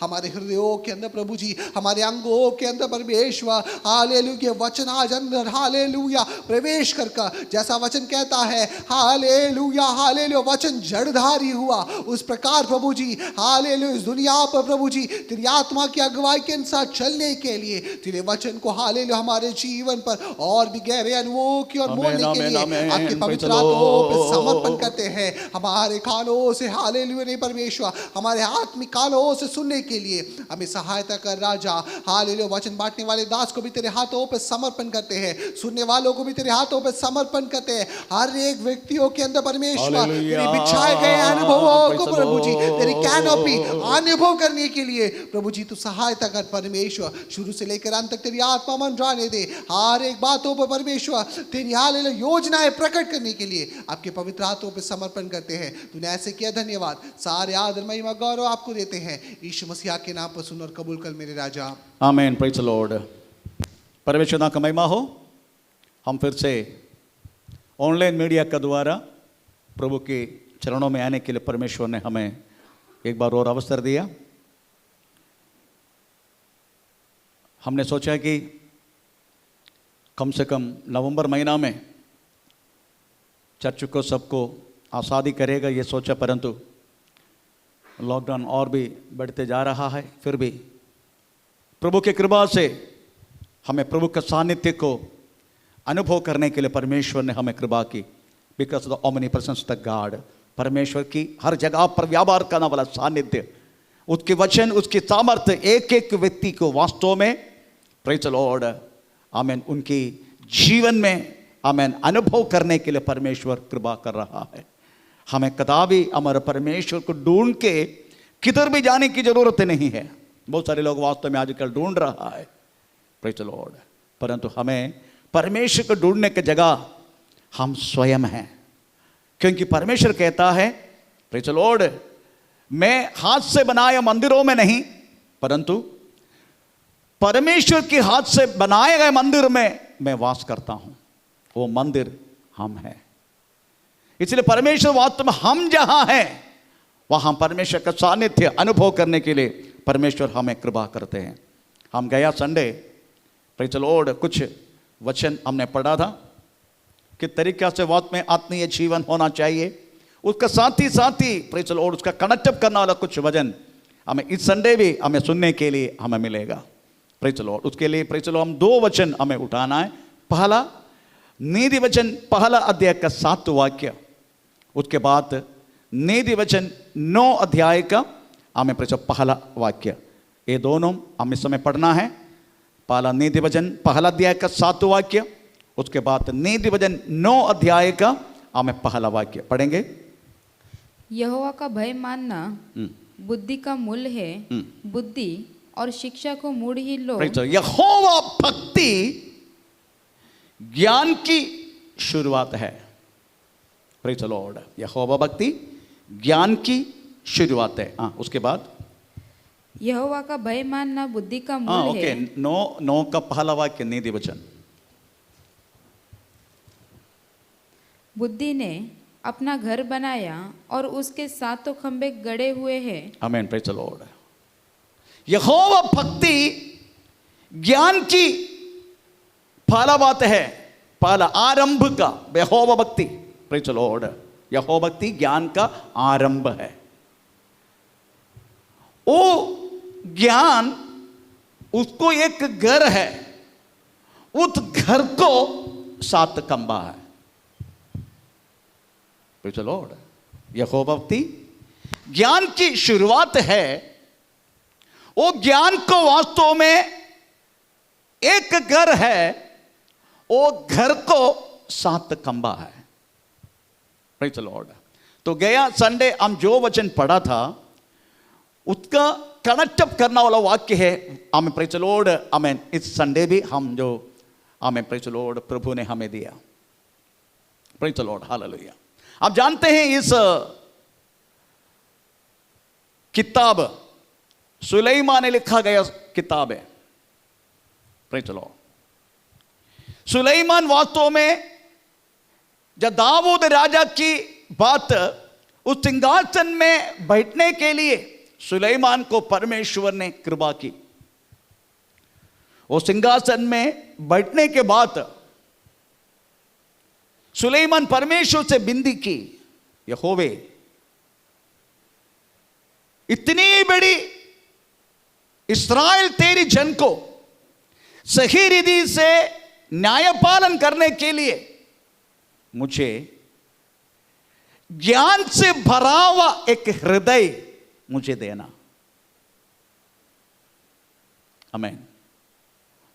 हमारे हृदयों के अंदर प्रभु जी, हमारे अंगों के अंदर परमेश्वर हालेलुया वचन आज अंदर हालेलुया प्रवेश कर कर, जैसा वचन कहता है हालेलुया हालेलुया वचन जड़धारी हुआ, उस प्रकार प्रभु जी हालेलुया इस दुनिया पर प्रभु जी तेरी आत्मा की अगुवाई के अनुसार चलने के लिए तेरे वचन को हालेलुया हमारे जीवन पर और भी गहरे अनुभवों की ओर मोड़ने के लिए आपके पवित्र हाथों पे समर्पण करते हैं। हमारे कानों से हालेलुया नहीं परमेश्वर, हमारे आत्मिक कानों से सुनने के लिए हमें सहायता कर राजा। हालेलुया वचन बांटने वाले दास को भी तेरे हाथों पे समर्पण करते हैं, सुनने वालों को भी तेरे हाथों पे समर्पण करते हैं। हर एक व्यक्तियों के अंदर परमेश्वर तेरे बिछाए गए अनुभवों को प्रभु जी तेरी कैनोपी अनुभव करने के लिए प्रभु जी तू सहायता कर परमेश्वर। शुरू से लेकर अंत तक तेरी आत्मा मंडराने दे, हर एक बातों पर परमेश्वर तेरी हालेलुया योजनाएं प्रकट करने के लिए आपके पवित्र हाथों पे समर्पण करते हैं। तूने ऐसे किया, धन्यवाद। सारे आदर महिमा गौरव आपको देते हैं, यीशु मसीह के नाम पर सुन और कबूल कर मेरे राजा। आमीन। Praise the Lord. परमेश्वर नाम का महिमा हो। हम फिर से ऑनलाइन मीडिया के द्वारा प्रभु के चरणों में आने के लिए परमेश्वर ने हमें एक बार और अवसर दिया। हमने सोचा कि कम से कम नवंबर महीना में चर्च को सबको आज़ादी करेगा ये सोचा, परंतु लॉकडाउन और भी बढ़ते जा रहा है। फिर भी प्रभु की कृपा से हमें प्रभु के सानिध्य को अनुभव करने के लिए परमेश्वर ने हमें कृपा की। बिकॉज द ओमनीप्रेजेंस द गॉड, परमेश्वर की हर जगह पर व्यापार करने वाला सानिध्य, उसके वचन, उसकी सामर्थ्य एक एक व्यक्ति को वास्तव में प्रेज द लॉर्ड आमीन उनकी जीवन में आमीन अनुभव करने के लिए परमेश्वर कृपा कर रहा है। हमें कदापि हमारे परमेश्वर को ढूंढ के किधर भी जाने की जरूरत नहीं है। बहुत सारे लोग वास्तव में आजकल ढूंढ रहा है प्रेज द लॉर्ड, परंतु हमें परमेश्वर को ढूंढने की जगह हम स्वयं हैं, क्योंकि परमेश्वर कहता है प्रेज द लॉर्ड, मैं हाथ से बनाए मंदिरों में नहीं, परंतु परमेश्वर के हाथ से बनाए गए मंदिर में मैं वास करता हूं। वो मंदिर हम हैं। इसलिए परमेश्वर वास्तव में हम जहां हैं वहां परमेश्वर का सानिध्य अनुभव करने के लिए परमेश्वर हमें कृपा करते हैं। हम गया संडे प्रेज़ द लॉर्ड कुछ वचन हमने पढ़ा था किस तरीके से वास्तव में आत्मीय जीवन होना चाहिए, उसका साथ ही प्रेज़ द लॉर्ड उसका कनेक्ट करने वाला कुछ वचन हमें इस संडे भी हमें सुनने के लिए हमें मिलेगा। प्रेज़ द लॉर्ड उसके लिए प्रेज़ द लॉर्ड हम 2 वचन हमें उठाना है। पहला नीति वचन पहला अध्याय का 7 वाक्य, उसके बाद नीति वचन 9 अध्याय का हमें प्रेज़ पहला वाक्य, ये दोनों हमें समय पढ़ना है। पहला नीति वचन पहला अध्याय का 7 वाक्य, उसके बाद नीति वचन 9 अध्याय का हमें पहला वाक्य पढ़ेंगे। यहोवा का भय मानना बुद्धि का मूल है, बुद्धि और शिक्षा को मूढ़ ही लो। यहोवा भक्ति ज्ञान की शुरुआत है। प्रेज़ द लॉर्ड, यहोवा भक्ति ज्ञान की शुरुआत है। उसके बाद यहोवा का भय मानना बुद्धि का मूल है। 9 का पहला वाक्य नीति वचन। बुद्धि ने अपना घर बनाया और उसके 7 खंभे गड़े हुए हैं। आमीन, प्रेज़ द लॉर्ड। यहोवा भक्ति ज्ञान की पहला बात है, पहला आरंभ का यहोवा भक्ति। प्रेज़ द लॉर्ड, यहोवा भक्ति ज्ञान का आरंभ है। वो ज्ञान उसको एक घर है, उस घर को 7 खंभा है। प्रेज़ द लॉर्ड, यहोवा भक्ति ज्ञान की शुरुआत है। वो ज्ञान को वास्तव में एक घर है, वो घर को 7 खंभा है। Praise the Lord. तो गया संडे हम जो वचन पढ़ा था उसका कनेक्ट अप करने वाला वाक्य है हमें प्रेज़ द लॉर्ड। आमीन। इस संडे भी हम जो हमें प्रेज़ द लॉर्ड प्रभु ने हमें दिया। Praise the Lord, hallelujah. आप जानते हैं इस किताब सुलेमान ने लिखा गया किताब है। Praise the Lord. सुलेमान वास्तव में जब दाऊद राजा की बात उस सिंहासन में बैठने के लिए सुलेमान को परमेश्वर ने कृपा की। वो सिंहासन में बैठने के बाद सुलेमान परमेश्वर से विनती की, यहोवे इतनी बड़ी इस्राएल तेरी जन को सही रीति से न्यायपालन करने के लिए मुझे ज्ञान से भरा हुआ एक हृदय मुझे देना। आमीन।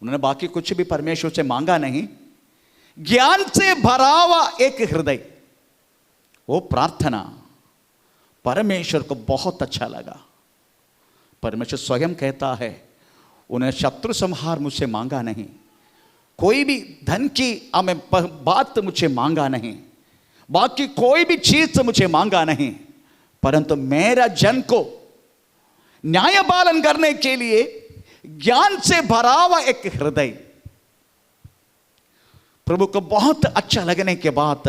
उन्होंने बाकी कुछ भी परमेश्वर से मांगा नहीं, ज्ञान से भरा हुआ एक हृदय। वो प्रार्थना परमेश्वर को बहुत अच्छा लगा। परमेश्वर स्वयं कहता है उन्हें शत्रु संहार मुझसे मांगा नहीं, कोई भी धन की हमें बात मुझे मांगा नहीं, बाकी कोई भी चीज से मुझे मांगा नहीं, परंतु मेरा जन को न्याय पालन करने के लिए ज्ञान से भरा हुआ एक हृदय। प्रभु को बहुत अच्छा लगने के बाद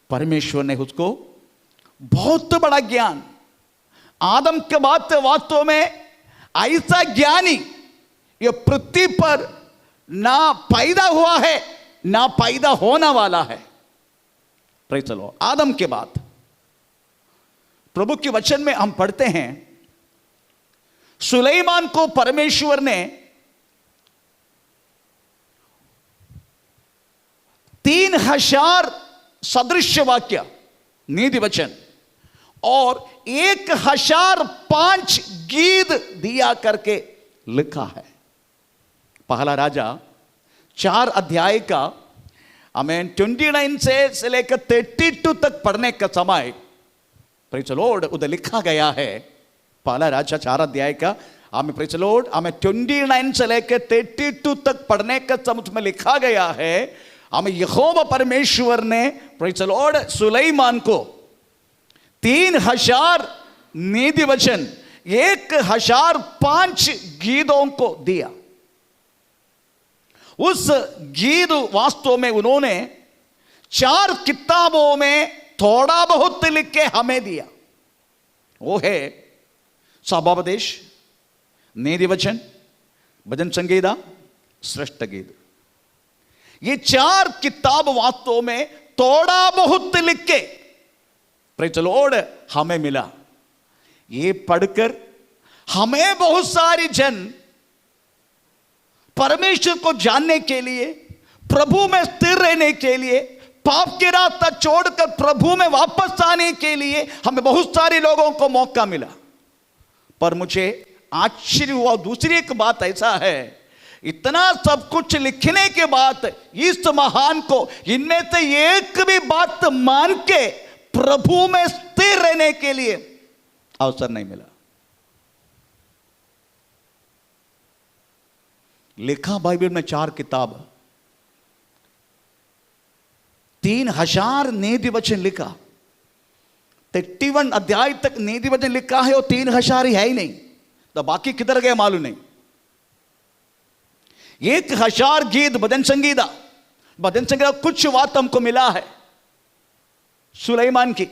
परमेश्वर ने उसको बहुत बड़ा ज्ञान, आदम के बाद वास्तव में ऐसा ज्ञानी ये पृथ्वी पर ना पैदा हुआ है ना पैदा होने वाला है। Praise the Lord. आदम के बाद प्रभु के वचन में हम पढ़ते हैं सुलेमान को परमेश्वर ने 3000 सदृश वाक्य नीति वचन और 1005 गीत दिया करके लिखा है। पहला राजा 4 अध्याय का हमें 29 से लेकर 32 तक पढ़ने का समय प्रेज़ द लॉर्ड उधर लिखा गया है। पहला राजा 4 अध्याय का हमें प्रेज़ द लॉर्ड हमें 29 से लेकर 32 तक पढ़ने का समय में लिखा गया है। हमें यहोवा परमेश्वर ने प्रेज़ द लॉर्ड सुलेमान को 3000 नीति वचन 1005 गीतों को दिया। उस गीत वास्तव में उन्होंने 4 किताबों में थोड़ा बहुत लिख के हमें दिया। वो है सभापदेश, नीति वचन, भजन संगीता, श्रेष्ठ गीत। ये 4 किताब वास्तव में थोड़ा बहुत लिख के प्रेज़ द लॉर्ड हमें मिला। ये पढ़कर हमें बहुत सारी जन परमेश्वर को जानने के लिए, प्रभु में स्थिर रहने के लिए, पाप के रास्ता छोड़कर प्रभु में वापस आने के लिए हमें बहुत सारे लोगों को मौका मिला। पर मुझे आश्चर्य हुआ, दूसरी एक बात ऐसा है, इतना सब कुछ लिखने के बाद इस महान को इनमें से एक भी बात मान के प्रभु में स्थिर रहने के लिए अवसर नहीं मिला। लिखा बाइबल में 4 किताब, 3000 नीति वचन लिखा, 31 अध्याय तक नीति वचन लिखा है और 3000 ही है ही नहीं, तो बाकी किधर गए मालूम नहीं। 1000 गीत भजन संगीता कुछ बात हमको मिला है सुलेमान की,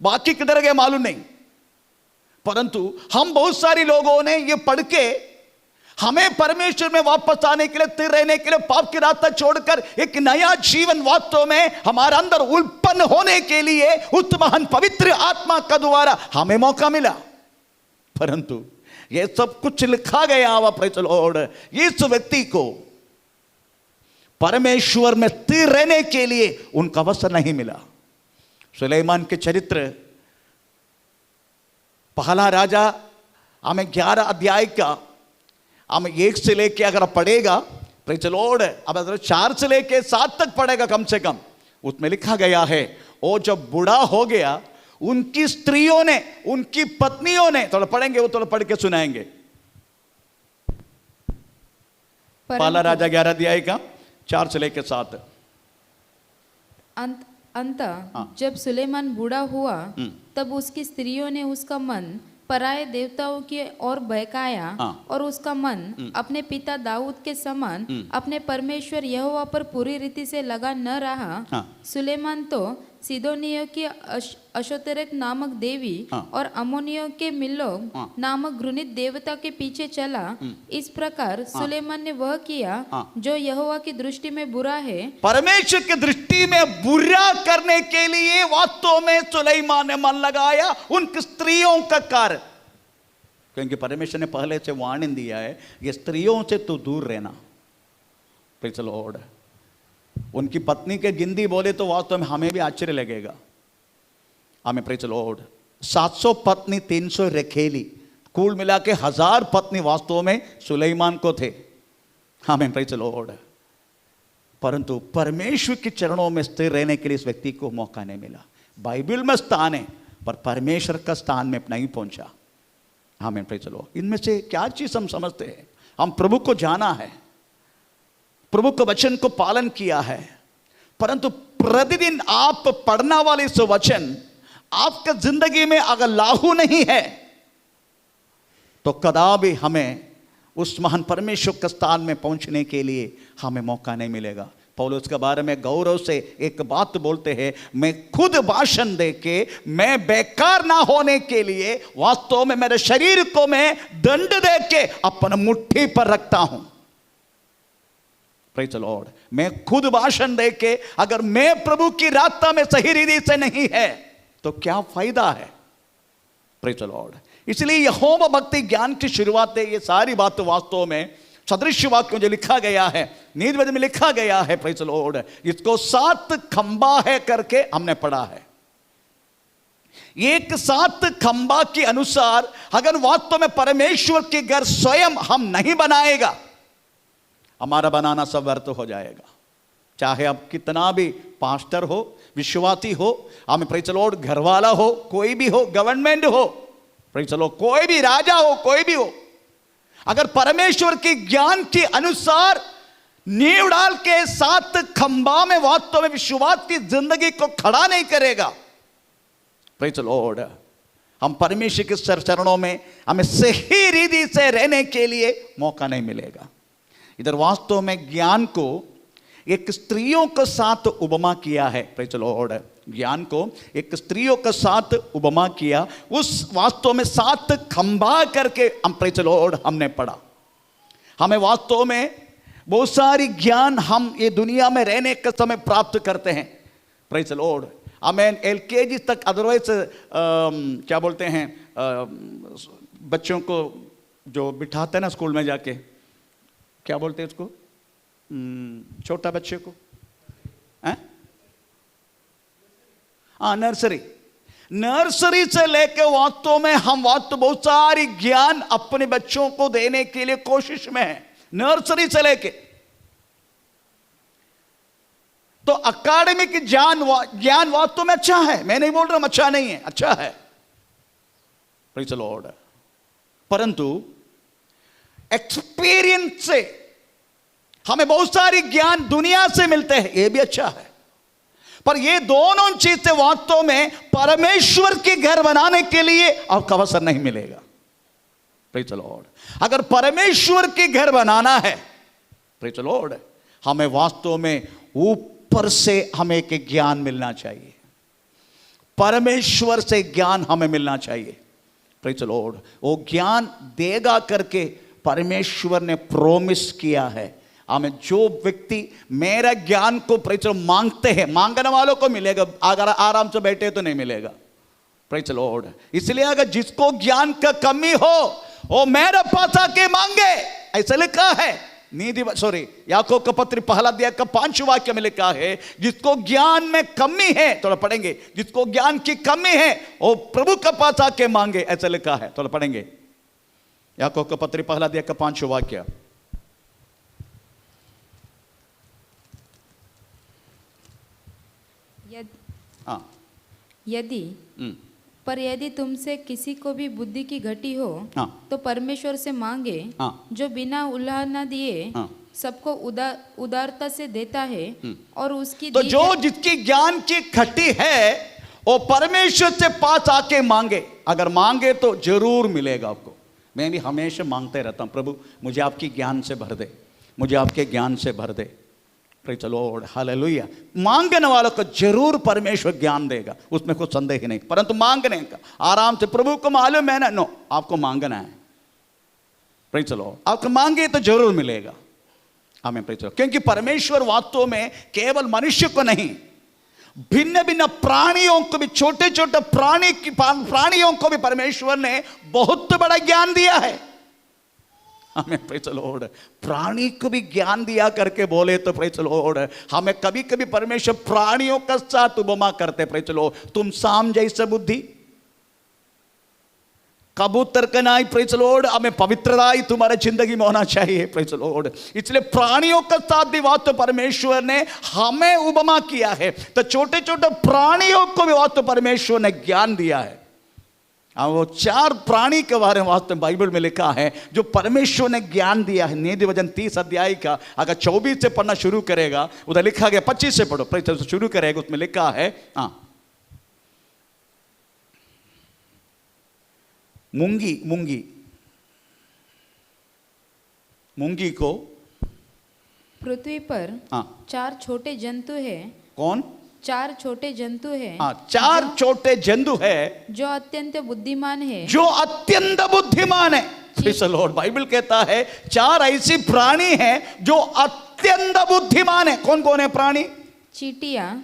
बाकी किधर गए मालूम नहीं। परंतु हम बहुत सारे लोगों ने ये पढ़ के हमें परमेश्वर में वापस आने के लिए, स्थिर रहने के लिए, पाप की रास्ता छोड़कर एक नया जीवन वास्तव में हमारे अंदर उत्पन्न होने के लिए उस महान पवित्र आत्मा का द्वारा हमें मौका मिला। परंतु ये सब कुछ लिखा गया हुआ प्रेज़ द लॉर्ड, इस व्यक्ति को परमेश्वर में स्थिर रहने के लिए उनका अवसर नहीं मिला। सुलेमान के चरित्र पहला राजा हमें 11 अध्याय का हम 1 से लेके अगर पढ़ेगा प्रेज़ द लॉर्ड, अब अगर 4 से लेके 7 तक पढ़ेगा कम से कम, उसमें लिखा गया है वो जब बूढ़ा हो गया उनकी स्त्रियों ने, उनकी पत्नियों ने, थोड़ा पढ़ेंगे वो, थोड़ा पढ़ के सुनाएंगे। पहला राजा 11 अध्याय का 4 से लेके 7। अंत जब सुलेमान बूढ़ा हुआ तब उसकी स्त्रियों ने उसका मन पराये देवताओं की ओर बहकाया और उसका मन अपने पिता दाऊद के समान अपने परमेश्वर यहोवा पर पूरी रीति से लगा न रहा। सुलेमान तो सीदोनियों की अशोतेरेत नामक देवी और अमोनियों के मिल्लो नामक घृणित देवता के पीछे चला। इस प्रकार सुलेमान ने वह किया जो यहोवा की दृष्टि में बुरा है। परमेश्वर की दृष्टि में बुरा करने के लिए वास्तव में सुलेमान ने मन लगाया उनकी स्त्रियों का कार्य, क्योंकि परमेश्वर ने पहले से वार्निंग दिया है ये स्त्रियों से तो दूर रहना। Praise the Lord. उनकी पत्नी के गिनती बोले तो वास्तव में हमें भी आश्चर्य लगेगा। हमें प्रेज़ द लॉर्ड 700 पत्नी 300 रखेली, कुल मिला के 1000 पत्नी वास्तव में सुलेमान को थे। हमें प्रेज़ द लॉर्ड। परंतु परमेश्वर के चरणों में स्थिर रहने के लिए इस व्यक्ति को मौका नहीं मिला। बाइबल में स्थान है पर परमेश्वर का स्थान में नहीं पहुंचा। हमें प्रेज़ द लॉर्ड। इनमें से क्या चीज हम समझते हैं? हम प्रभु को जाना है, प्रभु के वचन को पालन किया है, परंतु प्रतिदिन आप पढ़ना वाले इस वचन आपके जिंदगी में अगर लागू नहीं है तो कदापि हमें उस महान परमेश्वर के स्थान में पहुंचने के लिए हमें मौका नहीं मिलेगा। पौलुस के बारे में गौरव से एक बात बोलते हैं, मैं खुद भाषण दे के मैं बेकार ना होने के लिए वास्तव में मेरे शरीर को मैं दंड दे के अपन मुट्ठी पर रखता हूं। Praise the Lord. मैं खुद भाषण दे के अगर मैं प्रभु की रास्ता में सही रीति से नहीं है तो क्या फायदा है? Praise the Lord. इसलिए यहोवा भक्ति ज्ञान की शुरुआत है। ये सारी बात वास्तव में सदृश्य वाक्यों जो लिखा गया है, नीति वचन में लिखा गया है। Praise the Lord. इसको 7 खंबा है करके हमने पढ़ा है। एक 7 खंबा के अनुसार अगर वास्तव में परमेश्वर के घर स्वयं हम नहीं बनाएगा, हमारा बनाना सब व्यर्थ हो जाएगा। चाहे अब कितना भी पास्टर हो, विश्वासी हो, हमें प्रेज़ द लॉर्ड घर वाला हो, कोई भी हो, गवर्नमेंट हो, प्रेज़ द लॉर्ड, कोई भी राजा हो, कोई भी हो, अगर परमेश्वर के ज्ञान के अनुसार नींव डाल के 7 खंबा में वास्तव में विश्वास की जिंदगी को खड़ा नहीं करेगा, प्रेज़ द लॉर्ड, हम परमेश्वर के चरणों में हमें सही रीति से रहने के लिए मौका नहीं मिलेगा। इधर वास्तव में ज्ञान को एक स्त्रियों के साथ उपमा किया है। Praise the Lord. ज्ञान को एक स्त्रियों के साथ उपमा किया। उस वास्तव में 7 खंभा करके हम प्रेज़ द लॉर्ड हमने पढ़ा। हमें वास्तव में बहुत सारी ज्ञान हम ये दुनिया में रहने के समय प्राप्त करते हैं। Praise the Lord. Amen. LKG तक, अदरवाइज क्या बोलते हैं बच्चों को जो बिठाते हैं ना स्कूल में जाके, क्या बोलते हैं उसको, छोटा बच्चे को, नर्सरी। नर्सरी से लेकर वास्तव में हम बहुत सारी ज्ञान अपने बच्चों को देने के लिए कोशिश में है, नर्सरी से लेके। तो अकाडेमिक ज्ञान वास्तव में अच्छा है, मैं नहीं बोल रहा हूं अच्छा नहीं है, अच्छा है, प्रेज़ द लॉर्ड। परंतु एक्सपीरियंस से हमें बहुत सारी ज्ञान दुनिया से मिलते हैं, यह भी अच्छा है। पर ये दोनों चीजें वास्तव में परमेश्वर के घर बनाने के लिए आपका अवसर नहीं मिलेगा। Praise the Lord. अगर परमेश्वर के घर बनाना है, प्रेज़ द लॉर्ड, हमें वास्तव में ऊपर से हमें एक ज्ञान मिलना चाहिए, परमेश्वर से ज्ञान हमें मिलना चाहिए। Praise the Lord. वो ज्ञान देगा करके परमेश्वर ने प्रॉमिस किया है। हमें जो व्यक्ति मेरा ज्ञान को प्रेज़ मांगते हैं, मांगने वालों को मिलेगा, अगर आराम से बैठे तो नहीं मिलेगा। Praise the Lord. इसलिए अगर जिसको ज्ञान का कमी हो वो मेरे पास आके मांगे, ऐसा लिखा है याकूब का पत्र 1 अध्याय का 5 वाक्य में लिखा है, जिसको ज्ञान में कमी है, थोड़ा पढ़ेंगे, जिसको ज्ञान की कमी है वो प्रभु के पास आके मांगे, ऐसा लिखा है। थोड़ा पढ़ेंगे याकूब का पत्र 1 अध्याय का 5 वाक्य। यदि तुमसे किसी को भी बुद्धि की घटी हो तो परमेश्वर से मांगे, जो बिना उलाहना दिए सबको उदारता से देता है और उसकी तो जो जिसकी ज्ञान की घटी है वो परमेश्वर से पास आके मांगे। अगर मांगे तो जरूर मिलेगा आपको। मैं भी हमेशा मांगते रहता हूं, प्रभु मुझे आपकी ज्ञान से भर दे, मुझे आपके ज्ञान से भर दे। Praise the Lord. हालेलुया। मांगने वालों को जरूर परमेश्वर ज्ञान देगा, उसमें कोई संदेह ही नहीं। परंतु मांगने का आराम से, प्रभु को मालूम है ना, नो, आपको मांगना है। Praise the Lord. आपको मांगे तो जरूर मिलेगा। आमीन। Praise the Lord. क्योंकि परमेश्वर वास्तव में केवल मनुष्य को नहीं, भिन्न भिन्न प्राणियों को भी, छोटे छोटे प्राणियों को भी परमेश्वर ने बहुत बड़ा ज्ञान दिया है। हमें प्रेज़ द लॉर्ड प्राणी को भी ज्ञान दिया करके बोले तो प्रेज़ द लॉर्ड, हमें कभी कभी परमेश्वर प्राणियों का साथ उपमा करते। Praise the Lord. तुम साम जैसे बुद्धि, कबूतर का नाई, प्रेज़ द लॉर्ड, हमें पवित्रता ही तुम्हारे जिंदगी में होना चाहिए। Praise the Lord. इसलिए प्राणियों का साथ भी बात तो परमेश्वर ने हमें उपमा किया है, तो छोटे छोटे प्राणियों को भी बात तो परमेश्वर ने ज्ञान दिया है। वो 4 प्राणी के बारे में वास्तव में बाइबल में लिखा है जो परमेश्वर ने ज्ञान दिया है। नीति वचन 30 अध्याय का अगर 24 से पढ़ना शुरू करेगा, उधर लिखा गया, 25 से पढ़ो, प्रेज़ शुरू करेगा, उसमें लिखा है मूंगी को पृथ्वी पर 4 छोटे जंतु हैं। कौन? 4 छोटे जंतु हैं। 4 छोटे जंतु है जो अत्यंत बुद्धिमान है, जो अत्यंत बुद्धिमान है। Praise the Lord. बाइबल कहता है 4 ऐसी प्राणी हैं जो अत्यंत बुद्धिमान है। कौन कौन है प्राणी? चींटियां,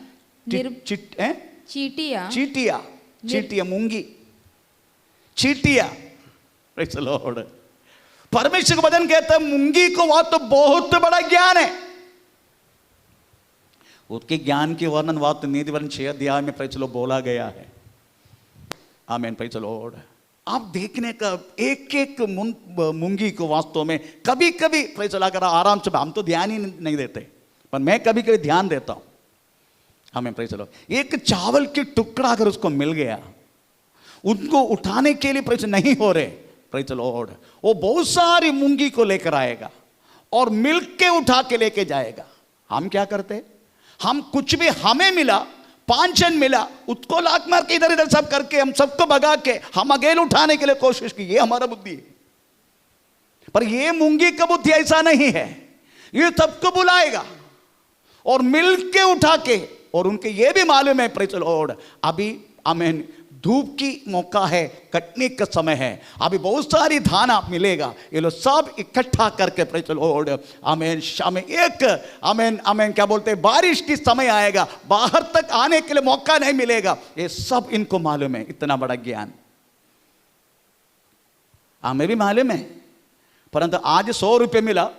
चींटियां, मूंगी, चींटियां। Praise the Lord. परमेश्वर का वचन कहता है मूंगी को वह तो बहुत बड़ा ज्ञान है। उसके ज्ञान के वर्णन वास्तव नीति वचन 6 अध्याय में प्रेज़ द लॉर्ड बोला गया है। आमीन। Praise the Lord. आप देखने का एक एक मूंगी को वास्तव में कभी कभी प्रेज़ द लॉर्ड आराम से, हम तो ध्यान ही नहीं देते, पर मैं कभी कभी ध्यान देता हूं। हमें प्रेज़ द लॉर्ड, एक चावल की टुकड़ा अगर उसको मिल गया, उनको उठाने के लिए प्रेज़ नहीं हो रहे, प्रेज़ द लॉर्ड, वो बहुत सारी मूंगी को लेकर आएगा और मिलके उठा के लेके जाएगा। हम क्या करते हैं? हम कुछ भी हमें मिला, 5 जन मिला, उसको लात मार के इधर इधर सब करके हम सबको भगा के हम अकेले उठाने के लिए कोशिश की। ये हमारा बुद्धि है। पर ये मूंगी का बुद्धि ऐसा नहीं है। ये सबको बुलाएगा, और मिलके उठा के, और उनके ये भी मालूम है प्रेज़ द लॉर्ड अभी आमीन धूप की मौका है, कटने का समय है, अभी बहुत सारी धान आप मिलेगा, ये लोग सब इकट्ठा करके प्रेज़ द लॉर्ड आमीन शाम में एक आमीन आमीन क्या बोलते हैं बारिश की समय आएगा, बाहर तक आने के लिए मौका नहीं मिलेगा, ये सब इनको मालूम है। इतना बड़ा ज्ञान हमें भी मालूम है, परंतु आज 100 रुपये मिला,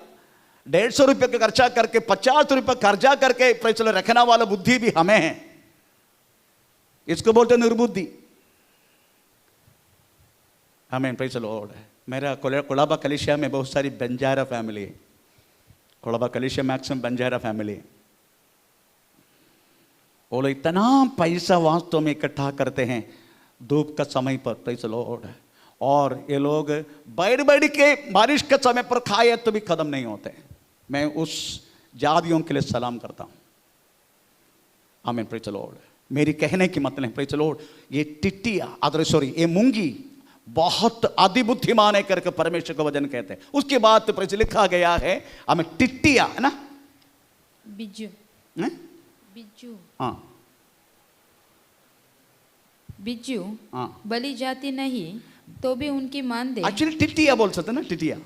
150 रुपये का खर्चा करके 50 रुपये कर्जा करके प्रेज़ द लॉर्ड रखने वाला बुद्धि भी हमें है। इसको बोलते निर्बुद्धि। आमीन प्रेज़ द लॉर्ड। मेरा कोलाबा कलीसिया में बहुत सारी बंजारा फैमिली है, कोलाबा कलीसिया मैक्सिमम बंजारा फैमिली है। वो लोग इतना पैसा वास्तव में इकट्ठा करते हैं धूप का समय पर प्रेज़ द लॉर्ड, और ये लोग बैठ बैठ के बारिश के समय पर खाए तो भी खत्म नहीं होते। मैं उस जातियों के लिए सलाम करता हूँ। आमीन प्रेज़ द लॉर्ड। मेरी कहने की मतलब प्रेज़ द लॉर्ड ये टिट्टिया सॉरी ये मूंगी बहुत अतिबुद्धिमान है करके परमेश्वर को वचन कहते हैं। उसके बाद प्रेज़ लिखा गया है हमें टिट्टिया है ना, बिज्जू हैं? बिज्जू हाँ बिज्जू हाँ बलि जाति नहीं तो भी उनकी मान दे। एक्चुअली टिट्टिया बोल सकते ना, टिट्टिया।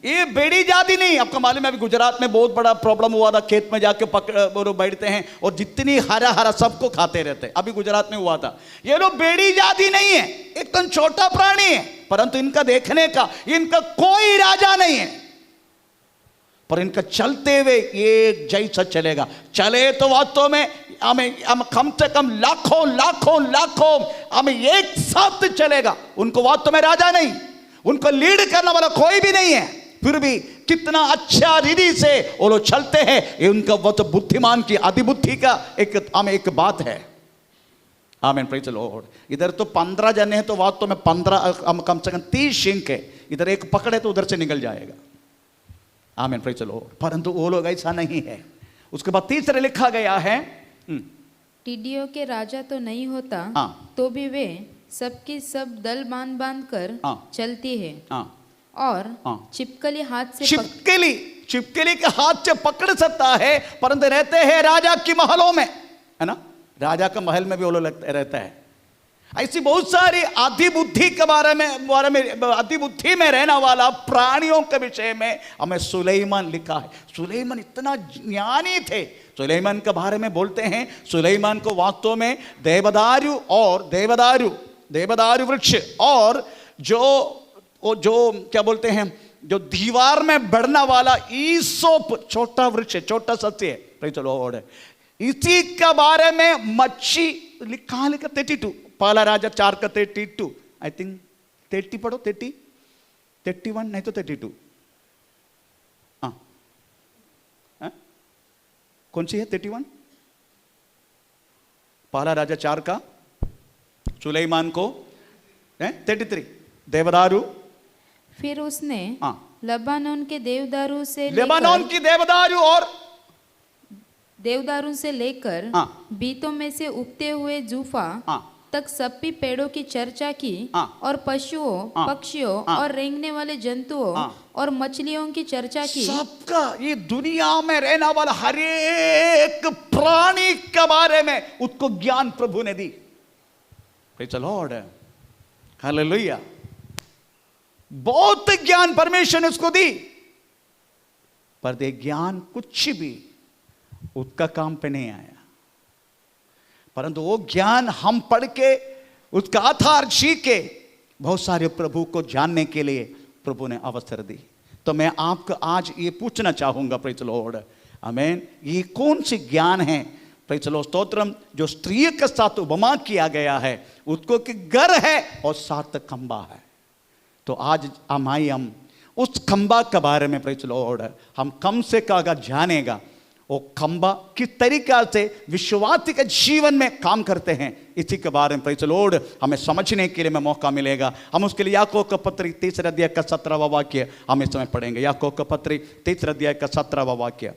ये बेड़ी जाती नहीं। आपको मालूम है अभी गुजरात में बहुत बड़ा प्रॉब्लम हुआ था, खेत में जाके पकड़ बैठते हैं और जितनी हरा हरा सबको खाते रहते हैं। अभी गुजरात में हुआ था। ये लोग बेड़ी जाती नहीं है, एकदम छोटा प्राणी है, परंतु इनका देखने का इनका कोई राजा नहीं है, पर इनका चलते हुए ये जैसा चलेगा, चले तो वास्तव में हम कम से कम लाखों लाखों लाखों हमें एक साथ चलेगा। उनको वास्तव में राजा नहीं, उनको लीड करने वाला कोई भी नहीं है, फिर भी कितना अच्छा रीति से वो लोग चलते हैं। ये उनका वो तो बुद्धिमान की अतिबुद्धि का एक बात है। आमीन प्रेज़ द लॉर्ड। इधर तो 15 जने हैं तो वास्तव में 15 कम से कम 30 शिंक है, इधर एक पकड़े तो उधर से निकल जाएगा। आमीन प्रेज़ द लॉर्ड। परंतु वो लोग ऐसा नहीं है। उसके बाद तीसरे लिखा गया है टिड्डियों के राजा तो नहीं होता हाँ। तो भी वे सबकी सब दल बांध बांध कर हाँ। चलती है हाँ और हाँ। छिपकली हाथ से छिपकली के हाथ से पकड़ सकता है, परंतु रहते हैं राजा की महलों में, है ना, राजा का महल में भी वो लोग रहता है। ऐसी बहुत सारी अतिबुद्धि के बारे में अतिबुद्धि में रहने वाला प्राणियों के विषय में हमें सुलेमान लिखा है। सुलेमान इतना ज्ञानी थे। सुलेमान के बारे में बोलते हैं, सुलेमान को वास्तव में देवदारू वृक्ष और जो क्या बोलते हैं जो दीवार में बढ़ने वाला ईसोप छोटा वृक्ष, छोटा सत्य है प्रेज़ द लॉर्ड, इसी के बारे में मच्छी लिखा 32 पहला राजा 4 का 32 आई थिंक 30 पढ़ो 30 31 नहीं तो 32 हाँ कौन सी है 31 पहला राजा 4 का सुलेमान को 33 देवदारू। फिर उसने हाँ। लबानोन के देवदारू से लेबानोन की देवदारू और देवदारू से लेकर हाँ। बीतों में से उगते हुए जूफा हाँ। तक सभी पेड़ों की चर्चा की हाँ। और पशुओं हाँ। पक्षियों हाँ। और रेंगने वाले जंतुओं हाँ। और मछलियों की चर्चा की। सबका ये दुनिया में रहने वाला हर एक प्राणी के बारे में उसको ज्ञान प्रभु ने दी। Praise the Lord, hallelujah. बहुत ज्ञान परमेश्वर ने उसको दी, पर ये ज्ञान कुछ भी उसका काम पे नहीं आया, परंतु वो ज्ञान हम पढ़ के उसका आधार सीख के बहुत सारे प्रभु को जानने के लिए प्रभु ने अवसर दी। तो मैं आपको आज ये पूछना चाहूंगा प्रेज़ द लॉर्ड, आमीन, ये कौन सी ज्ञान है प्रेज़ द लॉर्ड स्तोत्रम जो स्त्री के साथ उपमा किया गया है, उसको कि घर है और साथ खंबा है। तो आज हम उस खंबा के बारे में प्रेज़ द लॉर्ड हम कम से कम अगर जानेगा वो खंबा किस तरीका से विश्वासी के जीवन में काम करते हैं, इसी के बारे में प्रेज़ द लॉर्ड हमें समझने के लिए में मौका मिलेगा। हम उसके लिए याकूब का पत्री 3 अध्याय का 17वां वाक्य हम इस समय पढ़ेंगे। याकूब का पत्री 3 अध्याय का 17वां वाक्य।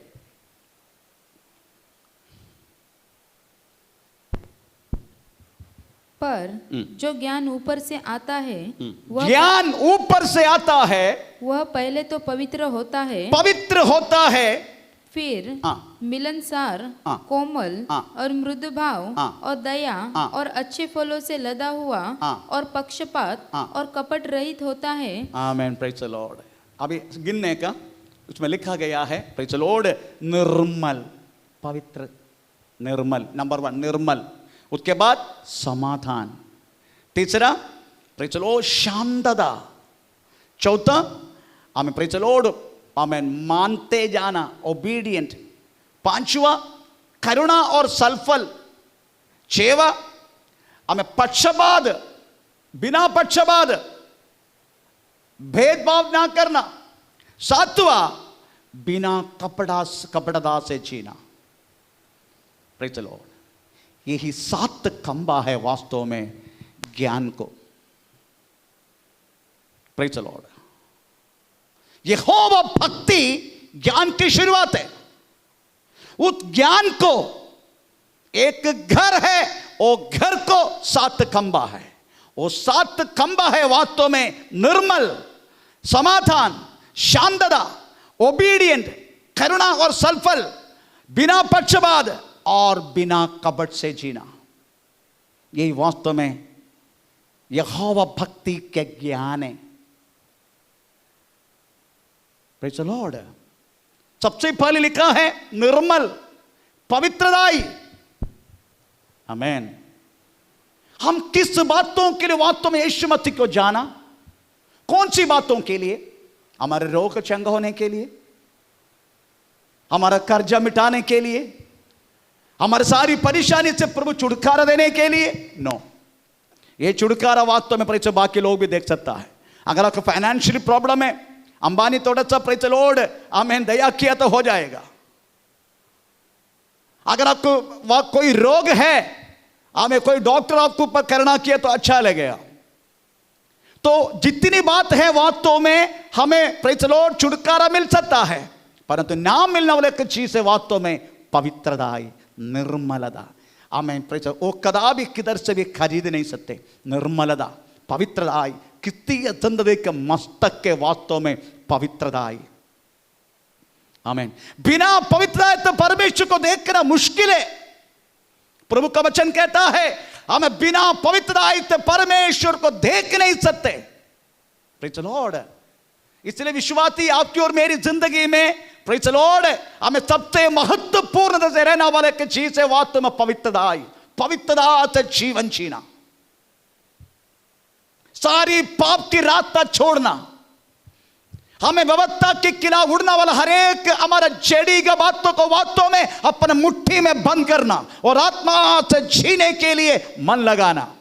पर जो ज्ञान ऊपर से आता है वह ज्ञान ऊपर से आता है, वह पहले तो पवित्र होता है, पवित्र होता है, फिर हाँ। मिलनसार, हाँ। कोमल हाँ। और मृदु भाव हाँ। और दया हाँ। और अच्छे फलों से लदा हुआ हाँ। और पक्षपात हाँ। और कपट रहित होता है। आमेन, प्रेज द लॉर्ड। अभी गिनने का उसमें लिखा गया है, प्रेज द लॉर्ड, निर्मल, पवित्र, निर्मल, नंबर 1 निर्मल, उसके बाद समाधान, तीसरा प्रेज द लॉर्ड शांतता, चौथा हमें प्रेज द लॉर्ड आमेन मानते जाना, ओबीडियंट, पांचवा करुणा और सल्फल, छेवा हमें पक्षपात, बिना पक्षपात, भेदभाव ना करना, सातवां बिना कपटता से जीना। Praise the Lord. यही 7 खंबा है वास्तव में ज्ञान को। Praise the Lord. यहोवा भक्ति ज्ञान की शुरुआत है। उस ज्ञान को एक घर है, वो घर को 7 खंबा है। वो 7 खंबा है वास्तव में निर्मल, समाधान, शांतता, ओबीडियंट, करुणा और सल्फल, बिना पक्षपात और बिना कपट से जीना। यही वास्तव में यहोवा भक्ति के ज्ञान है। Praise the Lord. सबसे पहले लिखा है निर्मल, पवित्रदाई। आमेन। हम किस बातों के लिए वास्तव में यीशु मसीह को जाना? कौन सी बातों के लिए? हमारे रोग चंगा होने के लिए, हमारा कर्जा मिटाने के लिए, हमारी सारी परेशानी से प्रभु छुटकारा देने के लिए? नो। ये छुटकारा वास्तव में प्रेज बाकी लोग भी देख सकता है। अगर आपको फाइनेंशियल प्रॉब्लम है, अंबानी थोड़ा सा प्रेज लॉर्ड आमेन दया किया तो हो जाएगा। अगर आपको कोई रोग है, हमें कोई डॉक्टर आपको ऊपर करना किया तो अच्छा लगेगा। तो जितनी बात है वास्तव में हमें प्रेज लॉर्ड छुटकारा मिल सकता है, परंतु ना मिलने वाले एक चीज है वास्तव में पवित्रता, निर्मलता। आमेन। प्रेज वो कदापि किधर से भी खरीद नहीं सकते। निर्मलता, पवित्रता, कितनी जिंदगी के मस्तक के वास्तव में पवित्रता। आमीन। बिना पवित्रता तो परमेश्वर को देखना मुश्किल है। प्रभु का वचन कहता है हमें बिना पवित्रता तो परमेश्वर को देख नहीं सकते। Praise the Lord. इसलिए विश्वासी आपकी और मेरी जिंदगी में प्रेज द लॉर्ड हमें सबसे महत्वपूर्ण से रहना वाले की चीज है वास्तव में पवित्रता। पवित्रता से जीवन जीना, सारी पाप की रास्ता छोड़ना, हमें व्यवस्था के खिलाफ उड़ना वाला हर एक हमारा जेडी का बातों को वास्तव में अपने मुट्ठी में बंद करना और आत्मा से जीने के लिए मन लगाना।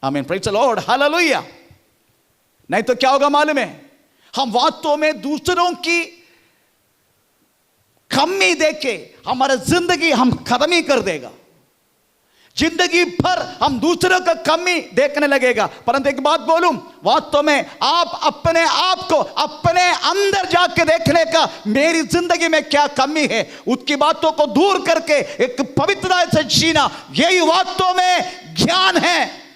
आमीन। Praise the Lord. हालेलुया। नहीं तो क्या होगा मालूम है? हम वास्तव में दूसरों की कमी देके हमारा जिंदगी हम खत्म ही कर देगा। जिंदगी भर हम दूसरों का कमी देखने लगेगा। परंतु एक बात बोलूं, वास्तव में आप अपने आप को अपने अंदर जाके देखने का, मेरी जिंदगी में क्या कमी है, उसकी बातों को दूर करके एक पवित्रता से जीना, यही वास्तव में ज्ञान है।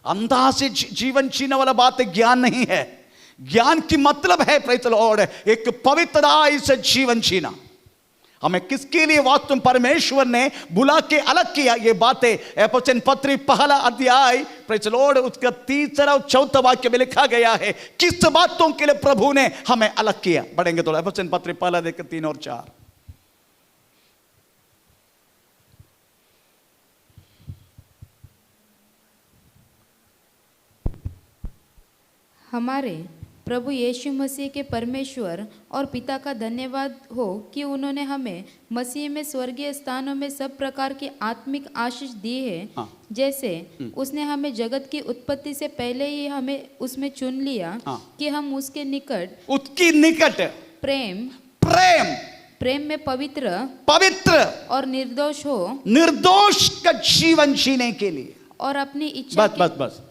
अंधा से जीवन जीने वाला बात ज्ञान नहीं है। ज्ञान की मतलब है प्रेज द लॉर्ड एक पवित्रता से जीवन जीना। हमें किसके लिए वास्तव परमेश्वर ने बुला के अलग किया? ये बातें एफेसियन पत्री 1 अध्याय प्रेज द लॉर्ड उसका 3 और 4 वाक्य में लिखा गया है। किस बातों के लिए प्रभु ने हमें अलग किया? बढ़ेंगे थोड़ा। एफेसियन पत्री 1 देख 3 और 4। हमारे प्रभु यीशु मसीह के परमेश्वर और पिता का धन्यवाद हो कि उन्होंने हमें मसीह में स्वर्गीय स्थानों में सब प्रकार की आत्मिक आशीष दी है। हाँ। जैसे उसने हमें जगत की उत्पत्ति से पहले ही हमें उसमें चुन लिया। हाँ। कि हम उसके निकट उसकी निकट प्रेम में पवित्र और निर्दोष हो, निर्दोष का जीवन जीने के लिए। और अपनी इच्छा बस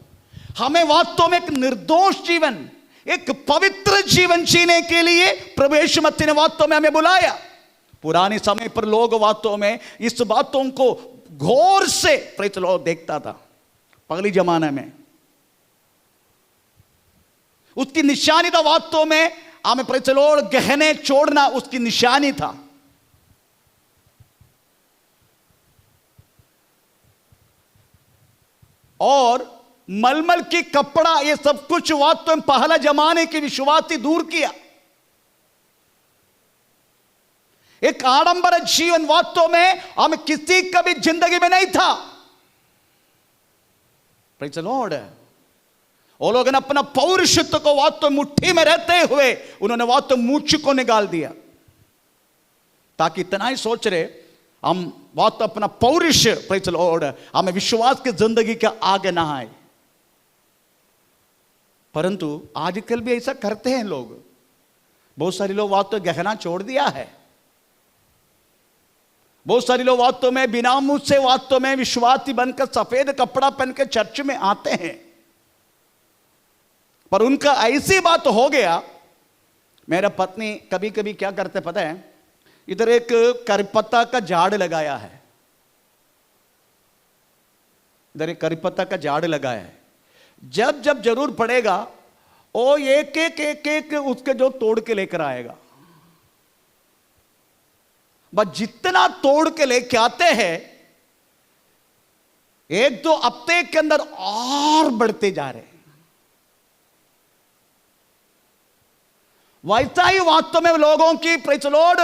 हमें वास्तव में एक निर्दोष जीवन, एक पवित्र जीवन जीने के लिए प्रभु यीशु मसीह ने वास्तव में हमें बुलाया। पुराने समय पर लोग वास्तव में इस बातों को गौर से प्रेज लोग देखता था। पगली जमाने में उसकी निशानी था वास्तव में आमें प्रेज़ द लॉर्ड गहने छोड़ना उसकी निशानी था। और मलमल की कपड़ा ये सब कुछ वास्तव में पहला जमाने की विश्वासी दूर किया। एक आडंबर जीवन वास्तव में हमें किसी का भी जिंदगी में नहीं था। Praise the Lord. वो लोगों ने अपना पौरुषत्व को वास्तव मुट्ठी में रहते हुए उन्होंने वास्तव मूछ को निकाल दिया, ताकि इतना ही सोच रहे हम वास्तव अपना पौरुष प्रेज़ द लॉर्ड हमें विश्वास की जिंदगी के आगे ना आए। परंतु आजकल भी ऐसा करते हैं लोग। बहुत सारे लोग वास्तव गहना छोड़ दिया है। बहुत सारे लोग वास्तव में बिना मुझ से वास्तव में विश्वासी बनकर सफेद कपड़ा पहनकर चर्च में आते हैं, पर उनका ऐसी बात हो गया। मेरा पत्नी कभी कभी क्या करते पता है, इधर एक करीपत्ता का झाड़ लगाया है, इधर एक करीपत्ता का झाड़ लगाया है। जब जब जरूर पड़ेगा वो एक एक एक एक उसके जो तोड़ के लेकर आएगा। बस जितना तोड़ के लेके आते हैं एक दो हफ्ते के अंदर और बढ़ते जा रहे हैं। वैसा ही वास्तव में लोगों की प्रेज़ द लॉर्ड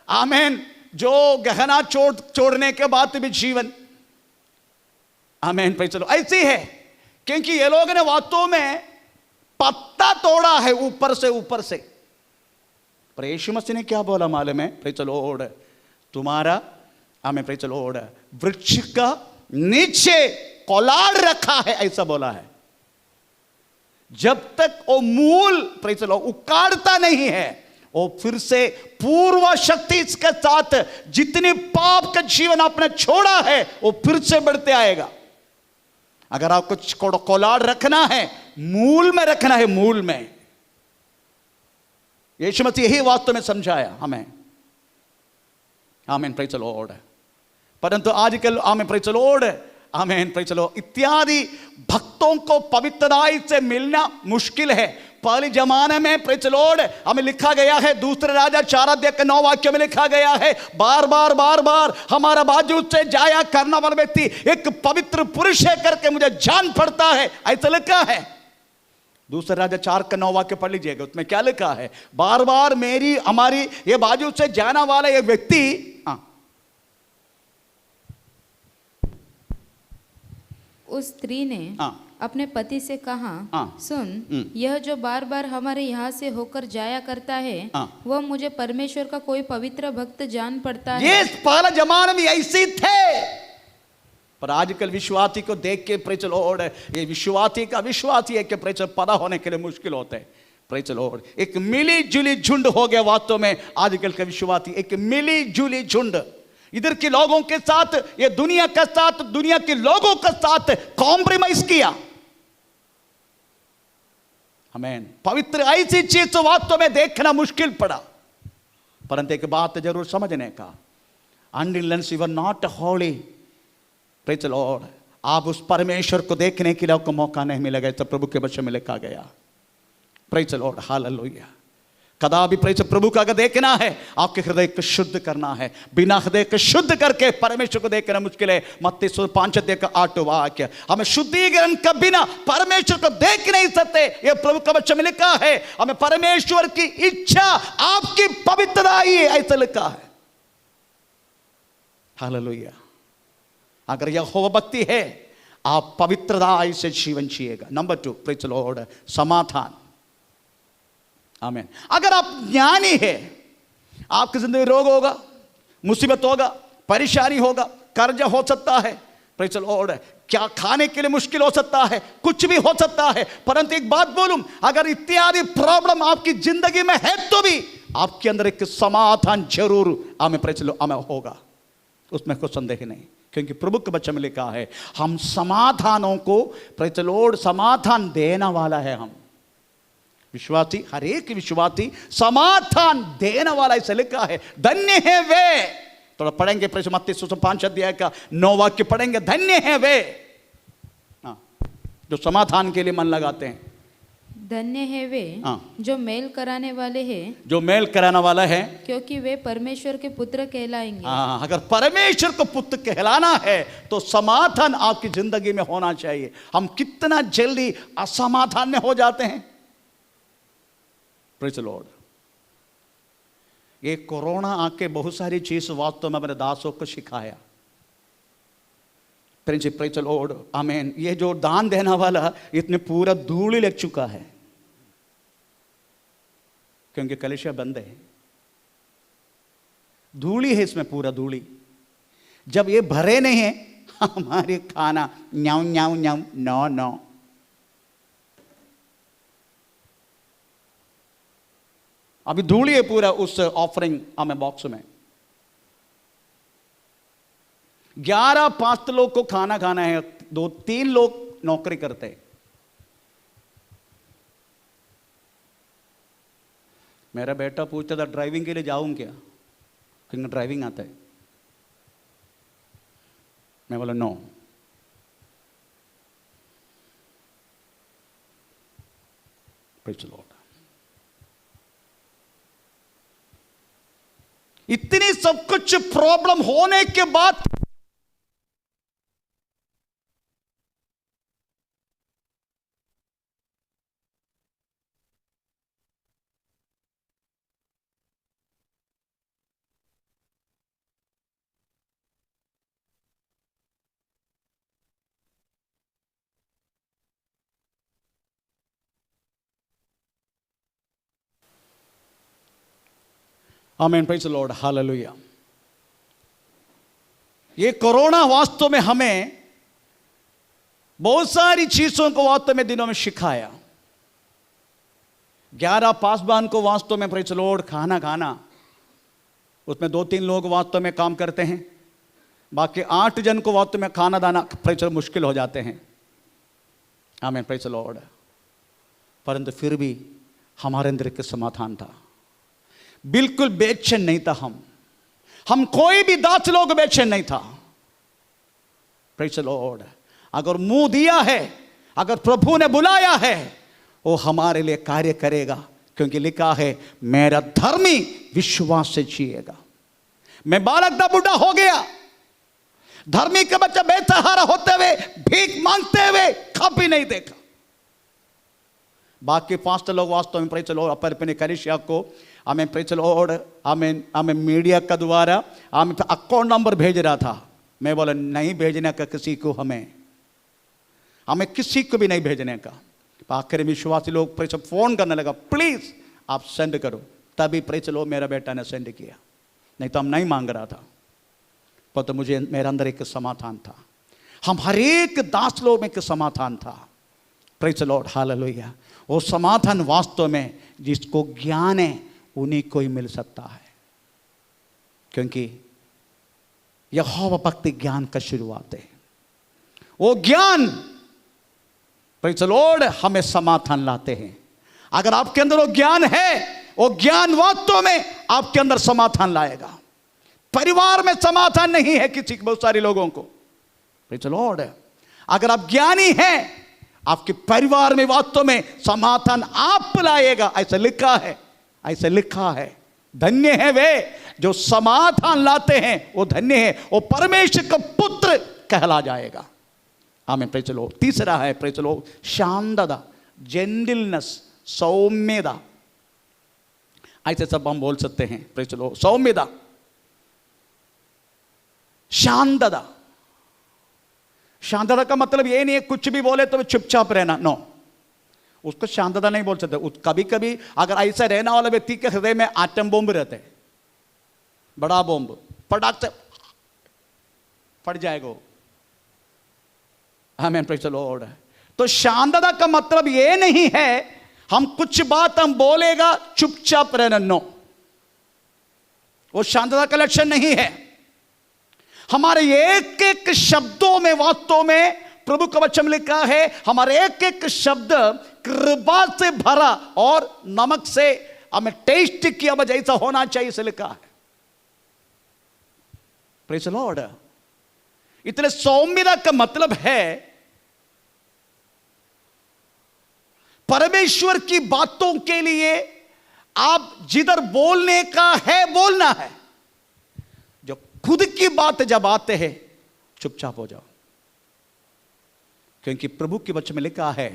आमेन जो गहना छोड़ने के बाद भी जीवन आमेन प्रेज़ द लॉर्ड ऐसी है, क्योंकि ये लोग ने वास्तव में पत्ता तोड़ा है ऊपर से। पर यीशु मसीह ने क्या बोला मालूम है? प्रेज़ द लॉर्ड तुम्हारा आमेन प्रेज़ द लॉर्ड वृक्ष का नीचे कोलाड़ रखा है, ऐसा बोला है। जब तक वो मूल प्रेज़ द लॉर्ड उखाड़ता नहीं है, वो फिर से पूर्व शक्ति इसके साथ जितनी पाप का जीवन आपने छोड़ा है वो फिर से बढ़ते आएगा। अगर आपको कोलाड़ रखना है मूल में रखना है, मूल में। यीशु मसीह यही वास्तव में समझाया हमें। आमीन प्रेज़ द लॉर्ड। परंतु आजकल आमीन प्रेज़ द लॉर्ड आमीन प्रेज़ द लॉर्ड इत्यादि भक्तों को पवित्रताई से मिलना मुश्किल है। पहले जमाने में प्रेज़ द लॉर्ड हमें लिखा गया है, दूसरे राजा 4 अध्याय के 9 वाक्य में लिखा गया है, बार बार हमारा बाजू से जाया करना वाला व्यक्ति एक पवित्र पुरुष है करके मुझे जान पड़ता है, ऐसा लिखा है। दूसरे राजा 4 का 9 वाक्य पढ़ लीजिएगा, उसमें क्या लिखा है? बार बार मेरी हमारी ये बाजू से जाना वाला ये व्यक्ति उस स्त्री ने अपने पति से कहा, सुन, यह जो बार बार हमारे यहाँ से होकर जाया करता है वह मुझे परमेश्वर का कोई पवित्र भक्त जान पड़ता है। ये पहला जमाने में ऐसे थे, पर आजकल विश्वासी को देख के प्रेज़ द लॉर्ड ये विश्वासी का विश्वासी है कि प्रेज़ पता होने के लिए मुश्किल होते हैं। प्रेज़ द लॉर्ड एक मिली जुली झुंड हो गया वास्तव में आजकल का विश्वासी, एक मिली जुली झुंड। इधर के लोगों के साथ ये दुनिया के साथ, दुनिया के लोगों के साथ कॉम्प्रोमाइज किया। आमीन। पवित्र ऐसी चीज तो वास्तव में देखना मुश्किल पड़ा, परंतु एक बात जरूर समझने का, until you are not holy praise the Lord, आप उस परमेश्वर को देखने के लिए आपको मौका नहीं मिलेगा। तो प्रभु के वचन में लिखा गया। Praise the Lord, hallelujah. कदापि प्रेज़ प्रभु का अगर देखना है आपके हृदय को शुद्ध करना है। बिना हृदय को शुद्ध करके परमेश्वर को देखना मुश्किल है। मत्ती 5 अध्याय का 8 वाक्य, हमें शुद्धिकरण के बिना परमेश्वर को देख नहीं सकते, ये प्रभु का वचन में लिखा है। हमें परमेश्वर की इच्छा आपकी पवित्रता ही है, ऐसा लिखा है। हालेलुया। अगर यहोवा भक्ति है आप पवित्रता से जीवन जिएगा। नंबर 2 प्रेज़ द लॉर्ड समाधान। आमीन। अगर आप ज्ञानी है, आपकी जिंदगी रोग होगा, मुसीबत होगा, परेशानी होगा, कर्जा हो सकता है, प्रेज़ द लॉर्ड क्या खाने के लिए मुश्किल हो सकता है, कुछ भी हो सकता है। परंतु एक बात बोलूं, अगर इत्यादि प्रॉब्लम आपकी जिंदगी में है तो भी आपके अंदर एक समाधान जरूर आमीन प्रेज़ द लॉर्ड आमीन होगा, उसमें कोई संदेह नहीं। क्योंकि प्रभु के वचन में लिखा है हम समाधानों को प्रेज़ द लॉर्ड समाधान देने वाला है। हम विश्वासी, हर एक विश्वासी समाधान देने वाला, ऐसा लिखा है। धन्य है वे, थोड़ा पढ़ेंगे प्रेज़ मत्ती 5 अध्याय का 9 वाक्य पढ़ेंगे। धन्य है वे जो समाधान के लिए मन लगाते हैं। धन्य है वे हाँ। जो मेल कराने वाले हैं, जो मेल कराने वाला है। क्योंकि वे परमेश्वर के पुत्र कहलाएंगे। हाँ, अगर परमेश्वर को पुत्र कहलाना है तो समाधान आपकी जिंदगी में होना चाहिए। हम कितना जल्दी असमाधान में हो जाते हैं। Praise the Lord. ये कोरोना आके बहुत सारी चीज वास्तव में अपने दासों को सिखाया। प्रेज़ द लॉर्ड, आमीन। ये जो दान देने वाला इतने पूरा धूल लग चुका है, क्योंकि कलिशा बंद है, धूली है इसमें, पूरा धूली। जब ये भरे नहीं है, हमारे खाना न्याऊ न्याऊ न्याऊ नो नो। अभी धूली है पूरा उस ऑफरिंग हमें बॉक्स में। 11 5 लोग को खाना खाना है, 2-3 लोग नौकरी करते हैं। मेरा बेटा पूछता था ड्राइविंग के लिए जाऊं क्या, क्योंकि ड्राइविंग आता है। मैं बोला नो। Praise the Lord. इतनी सब कुछ प्रॉब्लम होने के बाद आमीन। Praise the Lord, hallelujah. ये कोरोना वास्तव में हमें बहुत सारी चीजों को वास्तव में दिनों में सिखाया। 11 पासवान को वास्तव में प्रेज़ द लॉर्ड खाना खाना, उसमें 2-3 लोग वास्तव में काम करते हैं, बाकी 8 जन को वास्तव में खाना दाना प्रेज़ द लॉर्ड मुश्किल हो जाते हैं। आमीन। Praise the Lord. परंतु फिर भी हमारे अंदर एक समाधान था। बिल्कुल बेचैन नहीं था हम कोई भी दास लोग बेचैन नहीं था। Praise the Lord. अगर मुंह दिया है, अगर प्रभु ने बुलाया है, वो हमारे लिए कार्य करेगा, क्योंकि लिखा है मेरा धर्मी विश्वास से जिएगा। मैं बालक दा बुढ़ा हो गया, धर्मी का बच्चा बेसहारा होते हुए भीख मांगते हुए कभी नहीं देखा। बाकी 5 लोग वास्तव में प्रेज़ द लॉर्ड अपने कलीसिया को हमें प्रेज़ द लॉर्ड हमें मीडिया का द्वारा हमें अकाउंट नंबर भेज रहा था। मैं बोला नहीं भेजने का किसी को, हमें किसी को भी नहीं भेजने का। आखिर विश्वासी लोग प्रेज़ फोन करने लगा, प्लीज आप सेंड करो। तभी प्रेज़ द लॉर्ड मेरा बेटा ने सेंड किया, नहीं तो हम नहीं मांग रहा था। पर तो मुझे मेरे अंदर एक समाधान था। हम हर एक दास लोग में एक समाधान था। Praise the Lord, hallelujah. वो समाधान वास्तव में जिसको ज्ञान है उन्हीं को ही मिल सकता है, क्योंकि यहोवा भक्ति ज्ञान का शुरुआत है। वो ज्ञान प्रेज़ द लॉर्ड हमें समाधान लाते हैं। अगर आपके अंदर वो ज्ञान है, वो ज्ञान वास्तव में आपके अंदर समाधान लाएगा। परिवार में समाधान नहीं है किसी, बहुत सारे लोगों को। Praise the Lord. अगर आप ज्ञानी हैं, आपके परिवार में वास्तव में समाधान आप लाएगा। ऐसा लिखा है, ऐसा लिखा है। धन्य है वे जो समाधान लाते हैं, वो धन्य है, वो परमेश्वर का पुत्र कहला जाएगा। आमीन। Praise the Lord. तीसरा है प्रेज़ द लॉर्ड शांतता, जेंटलनेस, सौम्यता। ऐसे सब हम बोल सकते हैं। Praise the Lord. सौम्यता, शांतता। शांतता का मतलब ये नहीं है कुछ भी बोले तो चुपचाप रहना, नो, उसको शांतता नहीं बोल सकते। कभी कभी अगर ऐसा रहने वाला व्यक्ति के हृदय में आटम बम रहते हैं, बड़ा बम, फटाक से फट जाएगा। आमीन। Praise the Lord. तो शांतता का मतलब ये नहीं है हम कुछ बात हम बोलेगा चुपचाप रहना, नो, वो शांतता का लक्षण नहीं है। हमारे एक एक शब्दों में वास्तव में प्रभु का वचन लिखा है, हमारे एक एक शब्द कृपा से भरा और नमक से हमें टेस्ट किया हुआ जैसा होना चाहिए, इसे लिखा है। Praise the Lord. इतने सौम्यता का मतलब है परमेश्वर की बातों के लिए आप जिधर बोलने का है बोलना है। जो खुद की बात जब आते हैं चुपचाप हो जाओ, क्योंकि प्रभु के वचन में लिखा है,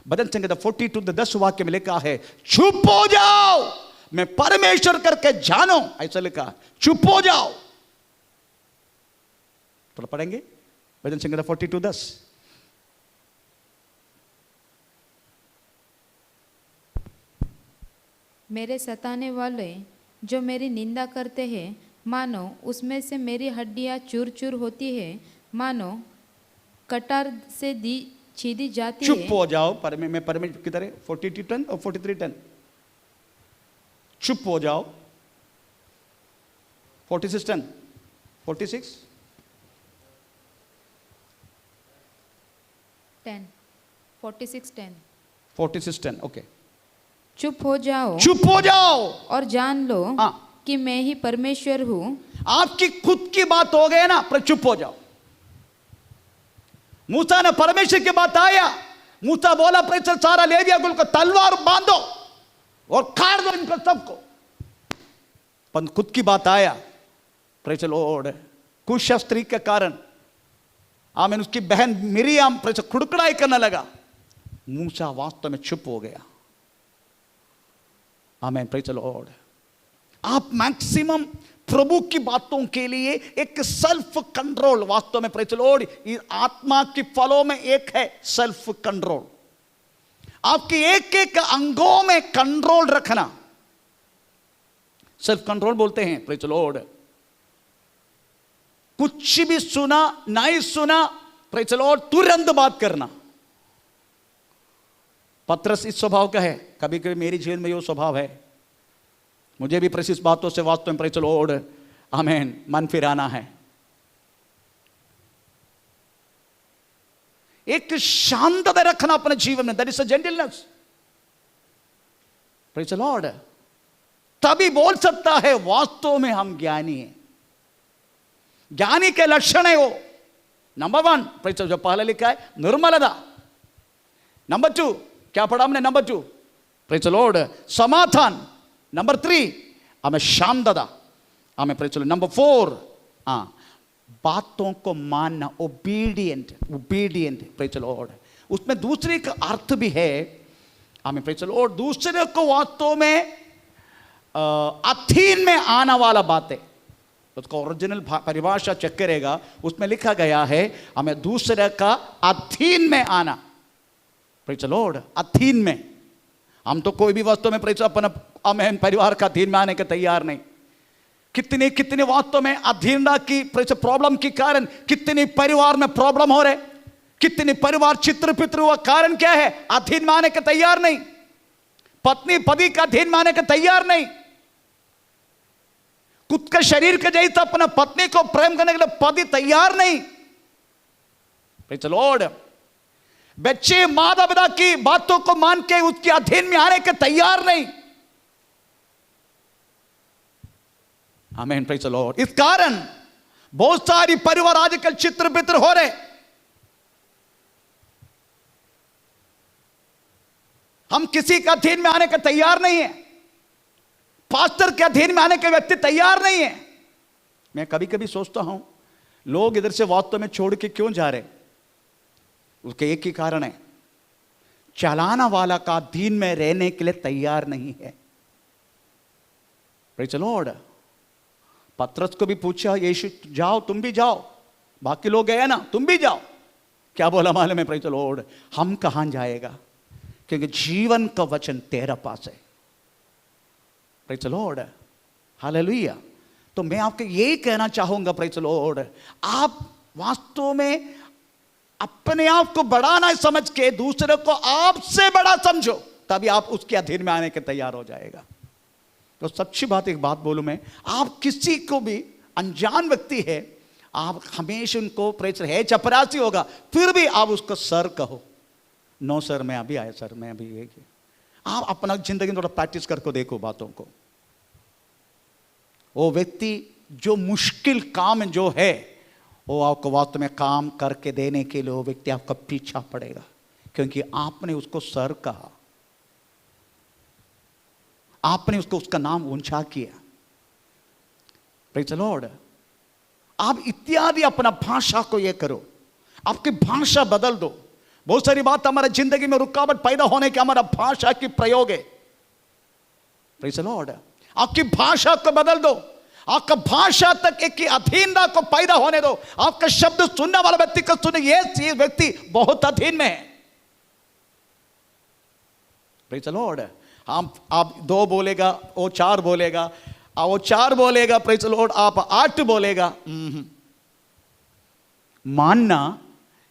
भजन संहिता 42 10 वाक्य में लिखा है, चुप हो जाओ मैं परमेश्वर करके जानो, ऐसा लिखा है, चुप हो जाओ। थोड़ा पढ़ेंगे भजन संहिता 42 10। मेरे सताने वाले जो मेरी निंदा करते हैं, मानो उसमें से मेरी हड्डियां चूर चूर होती है, मानो कटार से दी छीदी जाती है। चुप हो जाओ मैं परमेश्वर की तरह 42:10 और 43:10। चुप हो जाओ 46:10 46 10 46:10 46:10 ओके। चुप हो जाओ, चुप हो जाओ और जान लो हाँ। कि मैं ही परमेश्वर हूँ। आपकी खुद की बात हो गई ना, पर चुप हो जाओ। मूसा ने परमेश्वर की बात आया, मूसा बोला प्रेचर सारा लेविया कुल को तलवार बांधो और काट दो इनको सबको। पर खुद की बात आया, प्रेचर लॉर्ड, कुश स्त्री के कारण आमीन उसकी बहन मिरियाम प्रेचर खुड़खड़ाई करने लगा, मूसा वास्तव में चुप हो गया। आमीन प्रेचर लॉर्ड। आप मैक्सिमम प्रभु की बातों के लिए एक सेल्फ कंट्रोल, वास्तव में प्रेज़ द लॉर्ड, आत्मा की फलों में एक है सेल्फ कंट्रोल। आपके एक एक अंगों में कंट्रोल रखना, सेल्फ कंट्रोल बोलते हैं प्रेज़ द लॉर्ड। कुछ भी सुना नहीं सुना प्रेज़ द लॉर्ड तुरंत बात करना। पतरस इस स्वभाव का है, कभी कभी मेरे जीवन में यह स्वभाव है, मुझे भी प्रेसिस बातों से वास्तव में प्रेज़ द लॉर्ड आमीन मन फिराना है। एक शांतता रखना अपने जीवन में, that is a gentleness praise the Lord. तभी बोल सकता है वास्तव में हम ज्ञानी हैं। ज्ञानी के लक्षण है वो, नंबर 1 प्रेज़ जो पहले लिखा है निर्मलता, नंबर 2 क्या पढ़ा हमने, नंबर 2 प्रेज़ द लॉर्ड समाधान, नंबर 3 हमें शांतता, हमें प्रेज़ द लॉर्ड, नंबर 4 बातों को मानना, obedient obedient praise the Lord. उसमें दूसरे का अर्थ भी है, हमें प्रेज़ द लॉर्ड दूसरे को वास्तव में अधीन में आना वाला बातें, उसका ओरिजिनल परिभाषा चेक करेगा, उसमें लिखा गया है हमें दूसरे का अधीन में आना प्रेज़ द लॉर्ड। अधीन में हम तो कोई भी वास्तव में प्रेज़ अपना हमें परिवार का अधीन में आने के तैयार नहीं। कितने कितने वास्तव में अधीनता की प्रेज़ प्रॉब्लम के कारण कितने परिवार में प्रॉब्लम हो रहे, कितने परिवार चित्र पित्र हुआ, कारण क्या है, अधीन में आने के तैयार नहीं। पत्नी पति का अधीन में आने के तैयार नहीं। खुद का शरीर के जैसा अपना पत्नी को प्रेम करने के लिए पति तैयार नहीं प्रेज़ द लॉर्ड। बच्चे माता पिता की बातों को मान के उसके अधीन में आने के तैयार नहीं। आमीन प्रेज़ द लॉर्ड। इस कारण बहुत सारी परिवार आजकल चित्र पित्र हो रहे। हम किसी के अधीन में आने के तैयार नहीं है, पास्टर के अधीन में आने के व्यक्ति तैयार नहीं है। मैं कभी कभी सोचता हूं लोग इधर से वास्तव में छोड़ के क्यों जा रहे, उसके एक ही कारण है, चलाना वाला का अधीन में रहने के लिए तैयार नहीं है प्रेज़ द लॉर्ड। पतरस को भी पूछा यीशु जाओ तुम भी जाओ, बाकी लोग गए ना तुम भी जाओ, क्या बोला मालूम है प्रेज़ द लॉर्ड, हम कहां जाएगा, क्योंकि जीवन का वचन तेरा पास है प्रेज़ द लॉर्ड। हालेलुया। तो मैं आपको यही कहना चाहूंगा प्रेज़ द लॉर्ड, आप वास्तव में अपने आप को बड़ा ना समझ के दूसरे को आपसे बड़ा समझो, तभी आप उसके अधीन में आने के तैयार हो जाएगा। तो सच्ची बात एक बात बोलूं मैं, आप किसी को भी अनजान व्यक्ति है, आप हमेशा उनको प्रेज़ है चपरासी होगा, फिर भी आप उसको सर कहो, नो सर मैं अभी आया सर मैं अभी ये किया। आप अपना जिंदगी में थोड़ा प्रैक्टिस करके देखो बातों को। वो व्यक्ति जो मुश्किल काम जो है वो आपको वास्तव में काम करके देने के लिए वो व्यक्ति आपका पीछा पड़ेगा, क्योंकि आपने उसको सर कहा आपने उसको उसका नाम ऊंचा किया। Praise the Lord. आप इत्यादि अपना भाषा को ये करो, आपकी भाषा बदल दो। बहुत सारी बात हमारे जिंदगी में रुकावट पैदा होने के हमारा भाषा की प्रयोग है। Praise the Lord. आपकी भाषा को बदल दो, आपका भाषा तक एक अधीनता को पैदा होने दो। आपका शब्द सुनने वाला व्यक्ति को सुने, ये व्यक्ति बहुत अधीन में है। Praise the Lord. आप 2 बोलेगा, वो 4 बोलेगा, वो 4 बोलेगा, प्रेज़ द लॉर्ड, आप 8 बोलेगा। मानना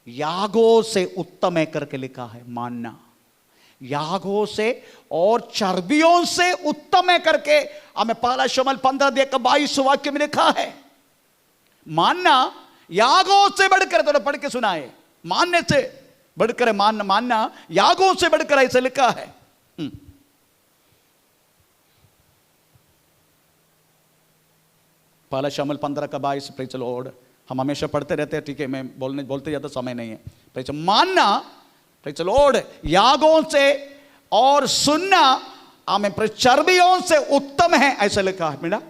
यागों से उत्तम है करके लिखा है। मानना यागों से और चर्बियों से उत्तम है करके हमें पहला शमूएल 15:22 वाक्य में लिखा है। मानना यागों से बढ़कर, तो पढ़ के सुनाए, मानने से बढ़कर, मानना यागों से बढ़कर, ऐसे लिखा है। पहला शमूएल 15:22। Praise the Lord. हम हमेशा पढ़ते रहते हैं, ठीक है, मैं बोलते जाता, समय नहीं है। प्रेज़ मानना, प्रेज़ द लॉर्ड, यागों से और सुनना हमें चर्बियों से उत्तम है, ऐसा लिखा है बेटा।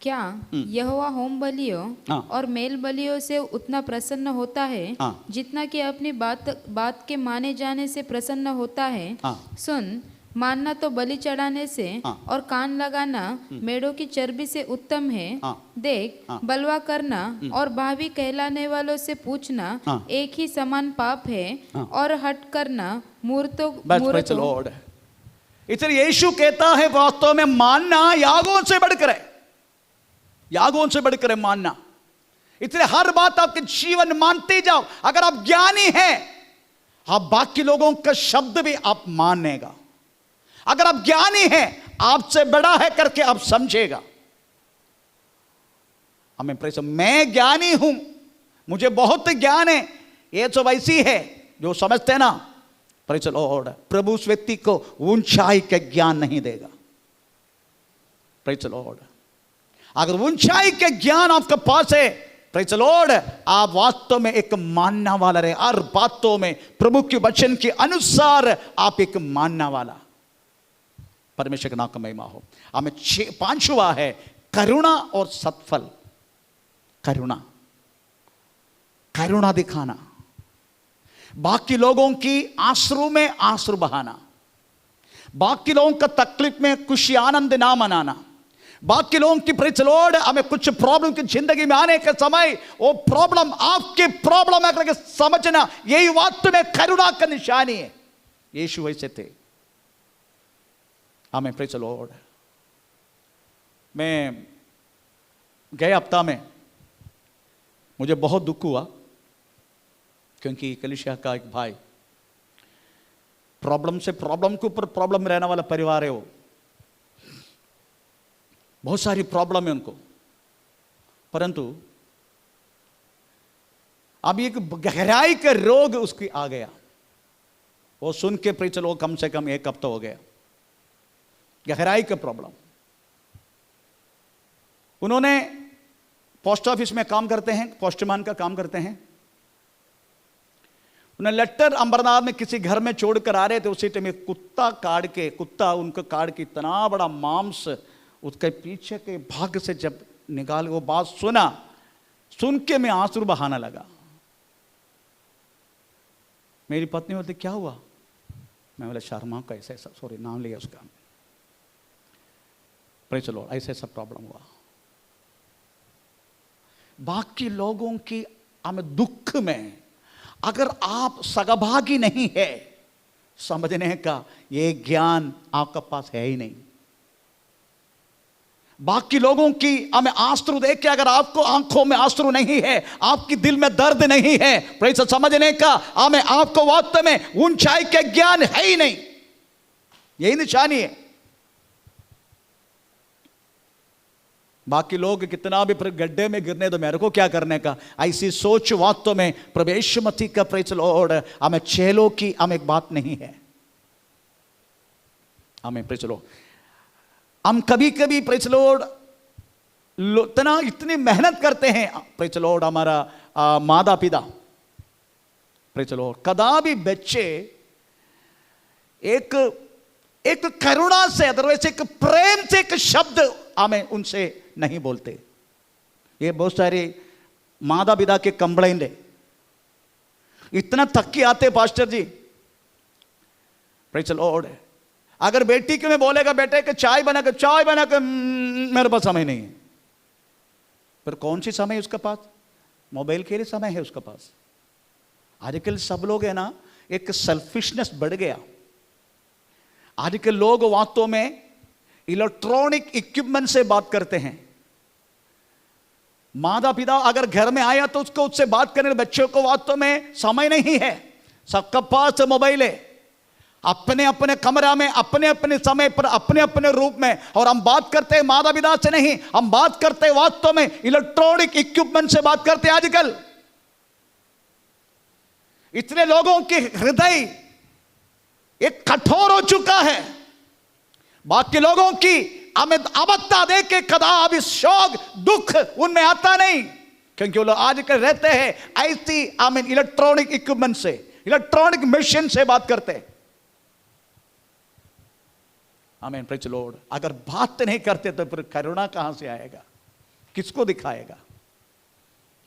क्या यहोवा होम बलियों और मेल बलियों से उतना प्रसन्न होता है जितना कि अपनी बात के माने जाने से प्रसन्न होता है? सुन, मानना तो बलि चढ़ाने से और कान लगाना मेढ़ों की चर्बी से उत्तम है। देख, बलवा करना और भावी कहलाने वालों से पूछना एक ही समान पाप है, और हट करना मूर्तों। इसलिए यीशु कहता है वास्तव में मानना यागों से बढ़कर है, यागों से बढ़कर है मानना। इसलिए हर बात आपके जीवन मानते जाओ। अगर आप ज्ञानी हैं, आप बाकी लोगों का शब्द भी आप मानेगा। अगर आप ज्ञानी हैं, आपसे बड़ा है करके आप समझेगा। हमें प्रेस, मैं ज्ञानी हूं, मुझे बहुत ज्ञान है, ये तो वैसी है जो समझते हैं ना। Praise the Lord. प्रभु उस व्यक्ति को ऊंचाई का ज्ञान नहीं देगा। Praise the Lord. अगर ऊंचाई के ज्ञान आपके पास है, प्रेज़ द लॉर्ड, आप वास्तव में एक मानना वाला रहे। हर बातों में प्रभु के वचन के अनुसार आप एक मानना वाला। परमेश्वर का नाम का महिमा हो। हमें 5वां है करुणा और सत्फल। करुणा, करुणा दिखाना, बाकी लोगों की आंसू में आंसू बहाना, बाकी लोगों का तकलीफ में खुशी आनंद ना मनाना, बाकी लोगों की, प्रेज़ द लॉर्ड, हमें कुछ प्रॉब्लम की जिंदगी में आने के समय वो प्रॉब्लम आपकी प्रॉब्लम है करके समझना, यही वास्तव में करुणा का निशानी है। यीशु वैसे थे। हमें प्रेज़ द लॉर्ड। मैं गए हफ्ता में मुझे बहुत दुख हुआ, क्योंकि कलीसिया का एक भाई, प्रॉब्लम से प्रॉब्लम के ऊपर प्रॉब्लम में रहने वाला परिवार है वो। बहुत सारी प्रॉब्लम है उनको, परंतु अब एक गहराई का रोग उसकी आ गया। वो सुन के प्रेज़ द लॉर्ड कम से कम 1 हफ्ता हो गया। गहराई का प्रॉब्लम। उन्होंने पोस्ट ऑफिस में काम करते हैं, पोस्टमैन का काम करते हैं। उन्हें लेटर अंबरनाथ में किसी घर में छोड़कर आ रहे थे, उसी टाइम कुत्ता उनको काट के इतना बड़ा मांस उसके पीछे के भाग से जब निकाल, वो बात सुन के मैं आंसू बहाना लगा। मेरी पत्नी बोलती क्या हुआ? मैं बोला शर्मा का ऐसा ऐसा, सॉरी नाम लिया उसका, प्रेज़ द लॉर्ड, ऐसा ऐसा प्रॉब्लम हुआ। बाकी लोगों की हमें दुख में अगर आप सहभागी नहीं है, समझने का ये ज्ञान आपके पास है ही नहीं। बाकी लोगों की हमें आंसू देख के अगर आपको आंखों में आंसू नहीं है, आपकी दिल में दर्द नहीं है, प्रेज़ समझने का हमें आपको वास्तव में ऊंचाई के ज्ञान है ही नहीं। यही निशानी है। बाकी लोग कितना भी गड्ढे में गिरने दो, मेरे को क्या करने का, ऐसी सोच वास्तव में प्रवेश मती का, प्रेज़ द लॉर्ड, हमें चेलों की हमें एक बात नहीं है। हमें प्रेज़ द लॉर्ड, हम कभी कभी प्रेज़ द लॉर्ड इतनी मेहनत करते हैं, प्रेज़ द लॉर्ड, हमारा माता पिता, प्रेज़ द लॉर्ड, कदापि बच्चे एक करुणा से, अदरवाइज एक प्रेम से एक शब्द हमें उनसे नहीं बोलते। ये बहुत सारे माता पिता के कंप्लेंट है, इतना थक के आते pastor ji, praise the Lord. अगर बेटी के में बोलेगा बेटे के चाय बना के मेरे पास समय नहीं है, पर कौन सी समय है उसके पास? मोबाइल के लिए समय है उसके पास। आजकल सब लोग है ना, एक सेल्फिशनेस बढ़ गया। आजकल लोग वास्तव में इलेक्ट्रॉनिक इक्विपमेंट से बात करते हैं। माता पिता अगर घर में आया तो उससे बात करने बच्चों को वास्तव में समय नहीं है। सबका पास मोबाइल है, अपने अपने कमरा में, अपने अपने समय पर, अपने अपने रूप में। और हम बात करते हैं माता पिता से नहीं, हम बात करते हैं वास्तव में इलेक्ट्रॉनिक इक्विपमेंट से बात करते हैं। आजकल इतने लोगों के हृदय एक कठोर हो चुका है, बाकी लोगों की अवस्था देख के कदापि शोक दुख उनमें आता नहीं, क्योंकि वो लोग आजकल रहते हैं ऐसी इलेक्ट्रॉनिक इक्विपमेंट से, इलेक्ट्रॉनिक मशीन से बात करते हैं। आमीन, प्रेज़ द लॉर्ड। अगर बात नहीं करते तो फिर करुणा कहां से आएगा, किसको दिखाएगा?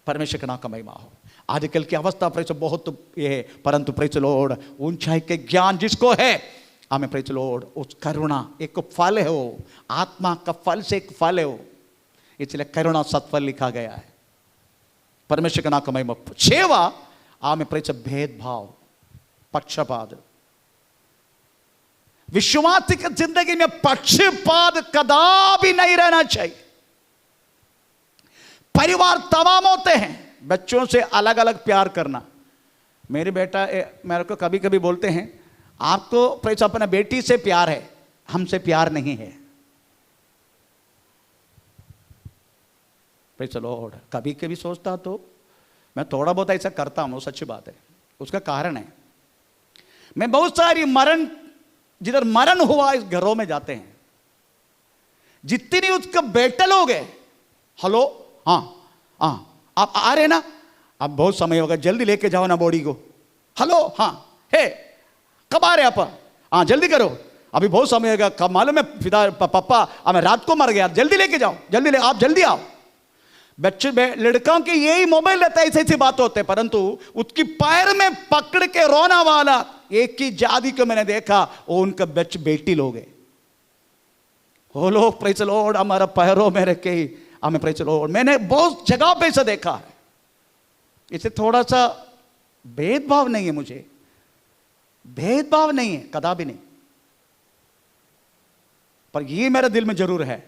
परमेश्वर का नाम का महिमा हो। आजकल की अवस्था प्रेज़ बहुत ये है, परंतु प्रेज़ द लॉर्ड ऊंचाई के ज्ञान जिसको है, आमीन, प्रेज़ द लॉर्ड, उस करुणा एक फल है, वो आत्मा का फल से एक फल है वो, इसलिए करुणा सत्फल लिखा गया है। परमेश्वर का नाम का महिमा। 6वां, आमीन, प्रेज़ भेदभाव, पक्षपात। विश्वासी की जिंदगी में पक्षपात कदापि नहीं रहना चाहिए। परिवार तमाम होते हैं, बच्चों से अलग अलग प्यार करना। मेरे बेटा मेरे को कभी कभी बोलते हैं, आपको प्रेज़ अपने बेटी से प्यार है, हमसे प्यार नहीं है। Praise the Lord. कभी कभी सोचता तो मैं थोड़ा बहुत ऐसा करता हूं, सच्ची बात है। उसका कारण है, मैं बहुत सारी जिधर मरण हुआ इस घरों में जाते हैं, जितने उसका बेटे लोग हैं, हेलो, हाँ आप आ रहे ना, अब बहुत समय होगा, जल्दी लेके जाओ ना बॉडी को। हेलो, हाँ, हे, कब आ रहे आप? हाँ जल्दी करो, अभी बहुत समय होगा। कब मालूम है पिता पापा मैं रात को मर गया, जल्दी लेके जाओ, आप जल्दी आओ। बच्चे लड़कों के यही मोबाइल रहता है, ऐसी बात होते हैं, परंतु उसकी पैर में पकड़ के रोना वाला एक ही जाति को मैंने देखा, वो उनका बेटी लोग है। वो लोग प्रेज़ द लॉर्ड हमारा पैरों में रख के, हमें प्रेज़ द लॉर्ड, मैंने बहुत जगह पे से देखा है। इसे थोड़ा सा भेदभाव नहीं है, मुझे भेदभाव नहीं है, कदापि नहीं, पर ये मेरे दिल में जरूर है।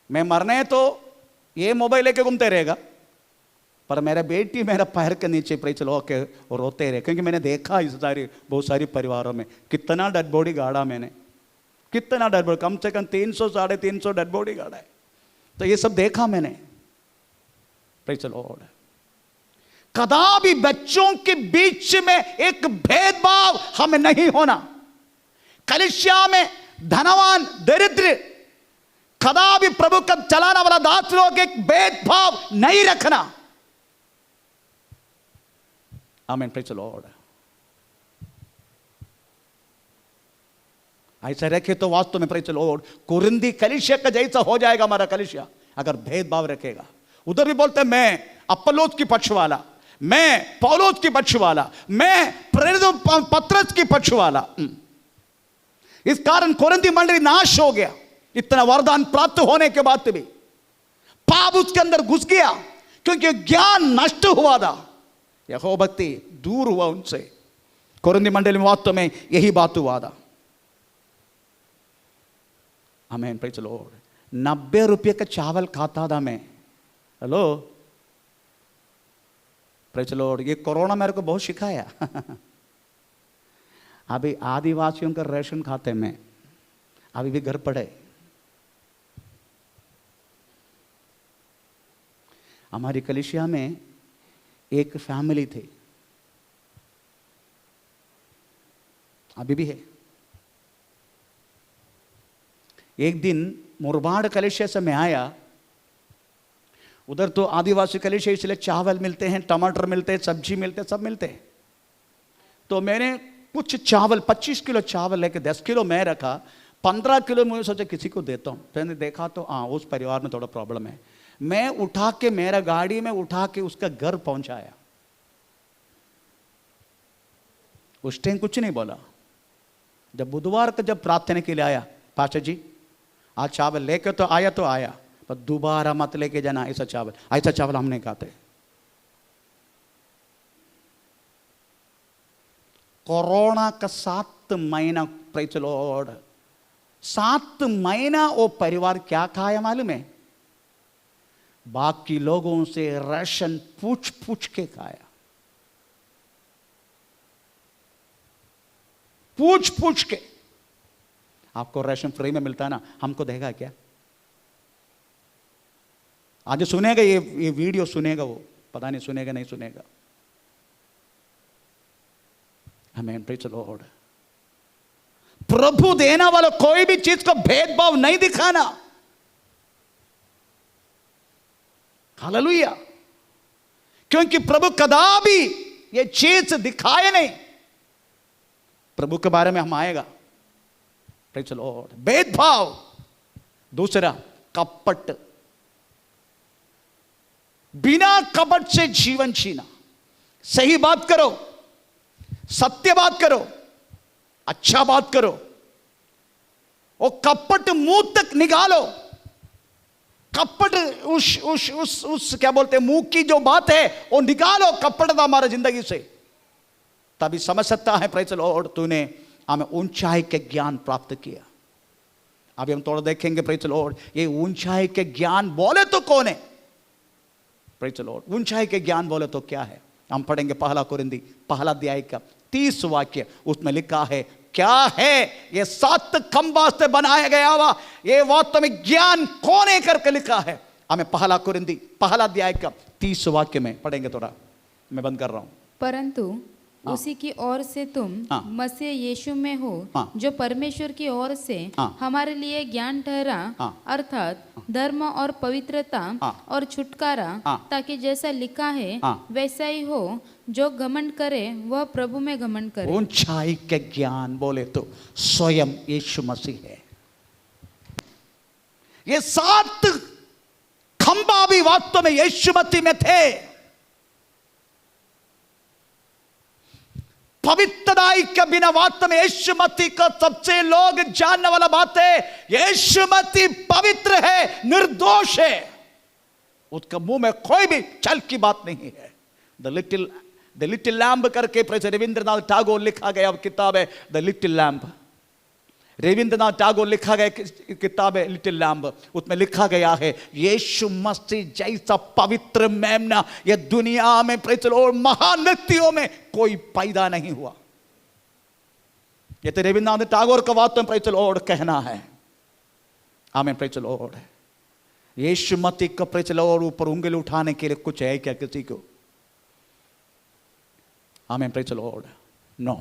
मैं मरने तो ये मोबाइल लेके घूमते रहेगा, पर मेरा बेटी मेरा पैर के नीचे प्रेज़ लो के रोते रहे, क्योंकि मैंने देखा इस बहुत सारी परिवारों में कितना डेड बॉडी गाड़ा मैंने, कितना डेड बॉडी, कम से कम 300 350 डेड बॉडी गाड़ा है। तो ये सब देखा मैंने, प्रेज़ द लॉर्ड। कदापि बच्चों के बीच में एक भेदभाव हमें नहीं होना। कलीसिया में धनवान दरिद्र, कदापि प्रभु का चलाना वाला दास लोग एक भेदभाव नहीं रखना। आमीन, प्रेज़ द लॉर्ड। ऐसा रखे तो वास्तव में प्रेज़ द लॉर्ड कुरिन्दी कलीसिया का जैसा हो जाएगा हमारा कलीसिया, अगर भेदभाव रखेगा। उधर भी बोलते हैं मैं अपोलोस की पक्ष वाला, मैं पौलुस की पक्ष वाला, मैं प्रेरित पत्रस की पक्ष वाला। इस कारण कुरिन्दी मंडली नाश हो गया। इतना वरदान प्राप्त होने के बाद भी पाप उसके अंदर घुस गया, क्योंकि ज्ञान नष्ट हुआ था, यहोवा भक्ति दूर हुआ उनसे। कुरिन्दी मंडली में वास्तव में यही बात हुआ था। आमीन, प्रेज़ द लॉर्ड। 90 रुपये का चावल खाता था मैं। Hello, praise the Lord. ये कोरोना मेरे को बहुत सिखाया। अभी आदिवासियों का राशन खाते में अभी भी घर पड़े। हमारी कलीसिया में एक फैमिली थी, अभी भी है। एक दिन मुरबाड़ कलीसिया से मैं आया, उधर तो आदिवासी कलीसिया इसलिए चावल मिलते हैं, टमाटर मिलते हैं, सब्जी मिलते हैं, सब मिलते हैं। तो मैंने कुछ चावल 25 किलो चावल लेके 10 किलो मैं रखा, 15 किलो मुझे सोचा किसी को देता हूँ। मैंने देखा तो हाँ उस परिवार में थोड़ा प्रॉब्लम है। मैं उठा के मेरा गाड़ी में उठा के उसका घर पहुंचाया। उस टाइम कुछ नहीं बोला। जब बुधवार को जब प्रार्थना के लिए आया, पास्टर जी आज चावल लेके तो आया पर दोबारा मत लेके जाना ऐसा चावल हम नहीं खाते। कोरोना का 7 महीना, प्रेज़ द लॉर्ड, 7 महीना वो परिवार क्या खाया मालूम है? बाकी लोगों से राशन पूछ पूछ के खाया, पूछ पूछ के। आपको राशन फ्री में मिलता है ना, हमको देगा क्या? आज सुनेगा ये वीडियो सुनेगा, वो पता नहीं सुनेगा नहीं सुनेगा। आमीन, प्रेज़ द लॉर्ड। प्रभु देना वाला कोई भी चीज को भेदभाव नहीं दिखाना। हालेलुया। क्योंकि प्रभु कदापि ये चीज दिखाए नहीं। प्रभु के बारे में हम आएगा, प्रेज़ द लॉर्ड। भेदभाव। दूसरा कपट, बिना कपट से जीवन जीना। सही बात करो, सत्य बात करो, अच्छा बात करो, वो कपट मुंह तक निकालो। कपट उस क्या बोलते हैं, मुंह की जो बात है वो निकालो कपट हमारे जिंदगी से, तभी समझ सकता है प्रेज़ द लॉर्ड तूने हमें ऊंचाई के ज्ञान प्राप्त किया। अभी हम थोड़ा देखेंगे प्रेज़ द लॉर्ड, ये ऊंचाई के ज्ञान बोले तो कौन है? Praise the Lord. ऊंचाई के ज्ञान बोले तो क्या है? हम पढ़ेंगे पहला कुरिन्दी पहला अध्याय का 30 वाक्य। उसमें लिखा है क्या है? ये 7 खंभा से बनाया गया हुआ ये वास्तव में ज्ञान कौन है करके लिखा है। हमें पहला कुरिन्दी पहला अध्याय का 30 वाक्य में पढ़ेंगे। थोड़ा मैं बंद कर रहा हूं। परंतु उसी की ओर से तुम मसीह यीशु में हो, जो परमेश्वर की ओर से हमारे लिए ज्ञान ठहरा, अर्थात धर्म और पवित्रता और छुटकारा, ताकि जैसा लिखा है वैसा ही हो। जो घमंड करे वह प्रभु में घमंड करे। ऊंचाई के ज्ञान बोले तो स्वयं यीशु मसीह है। ये 7 खंभा भी वास्तव में यीशु मसीह में थे। पवित्रताई के बिना वास्तव में यीशु मसीह का सबसे लोग जानने वाला बात है, यीशु मसीह पवित्र है, निर्दोष है। उसका मुंह में कोई भी छल की बात नहीं है। द लिटिल लैम्प करके रविंद्रनाथ टैगोर लिखा गया किताब है the little lamp. Rabindranath Tagore लिखा गया किताब है लिटिल लैम्प। उसमें लिखा गया है यीशु मसीह जैसा पवित्र मेमना ये दुनिया में प्रेज़ द लॉर्ड महान व्यक्तियों में कोई पैदा नहीं हुआ। ये तो रविंद्रनाथ टैगोर का बात प्रेज़ द लॉर्ड कहना है। आमीन, प्रेज़ द लॉर्ड। यीशु मसीह का प्रेज़ द लॉर्ड ऊपर उंगली उठाने के लिए कुछ है क्या किसी को? आमीन, प्रेज़ द लॉर्ड। नो,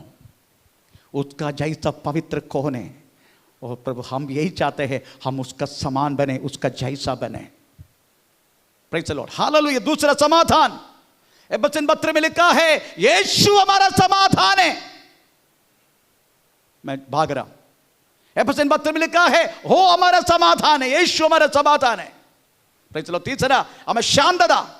उसका जैसा पवित्र कौन है? और प्रभु हम यही चाहते हैं हम उसका समान बने, उसका जैसा बने। Praise the Lord, hallelujah. दूसरा समाधान, वचन पत्र में लिखा है यीशु हमारा समाधान है। मैं भाग रहा हूं। वचन पत्र में लिखा है हो हमारा समाधान है, यीशु हमारा समाधान है। Praise the Lord. तीसरा हमें शांतता।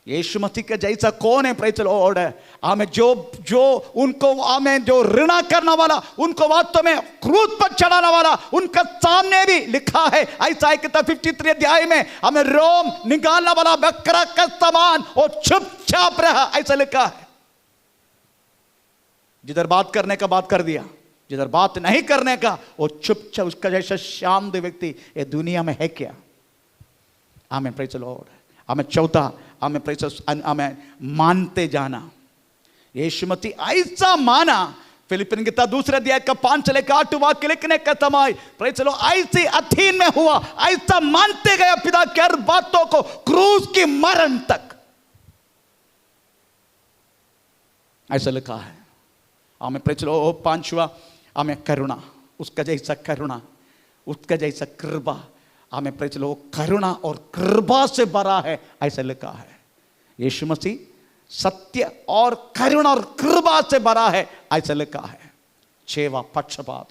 यीशु मसीह के जैसा कौन है? Praise the Lord. हमें जो उनको हमें जो ऋणा करने वाला, उनको वास्तव में क्रूस पर चढ़ाने वाला, उनका सामने भी लिखा है ऐसा किताब 53 अध्याय में हमें रोम निकालने वाला बकरा का समान और चुपचाप रहा, ऐसा लिखा है। जिधर बात करने का बात कर दिया, जिधर बात नहीं करने का वो चुपचाप। उसका जैसा शांत व्यक्ति ये दुनिया में है क्या? आमीन, प्रेज़ द लॉर्ड। हमें चौथा हमें हमें मानते जाना। यीशु मसीह ऐसा माना। फिलिपिन किताब दूसरे अध्याय का 5 से लेकर 8 वाक्य लिखने का समय प्रेज़ द लॉर्ड ऐसे अधीन में हुआ, ऐसा मानते गए पिता की हर बातों को क्रूस की मरण तक, ऐसा लिखा है। हमें प्रेज़ द लॉर्ड 5वां हमें करुणा, उसका जैसा करुणा, उसका जैसा कृपा। हमें प्रेज़ द लॉर्ड करुणा और कृपा से भरा है, ऐसा लिखा है। यीशु मसीह सत्य और करुणा और कृपा से भरा है, ऐसा लिखा है। 6वां पक्षपात,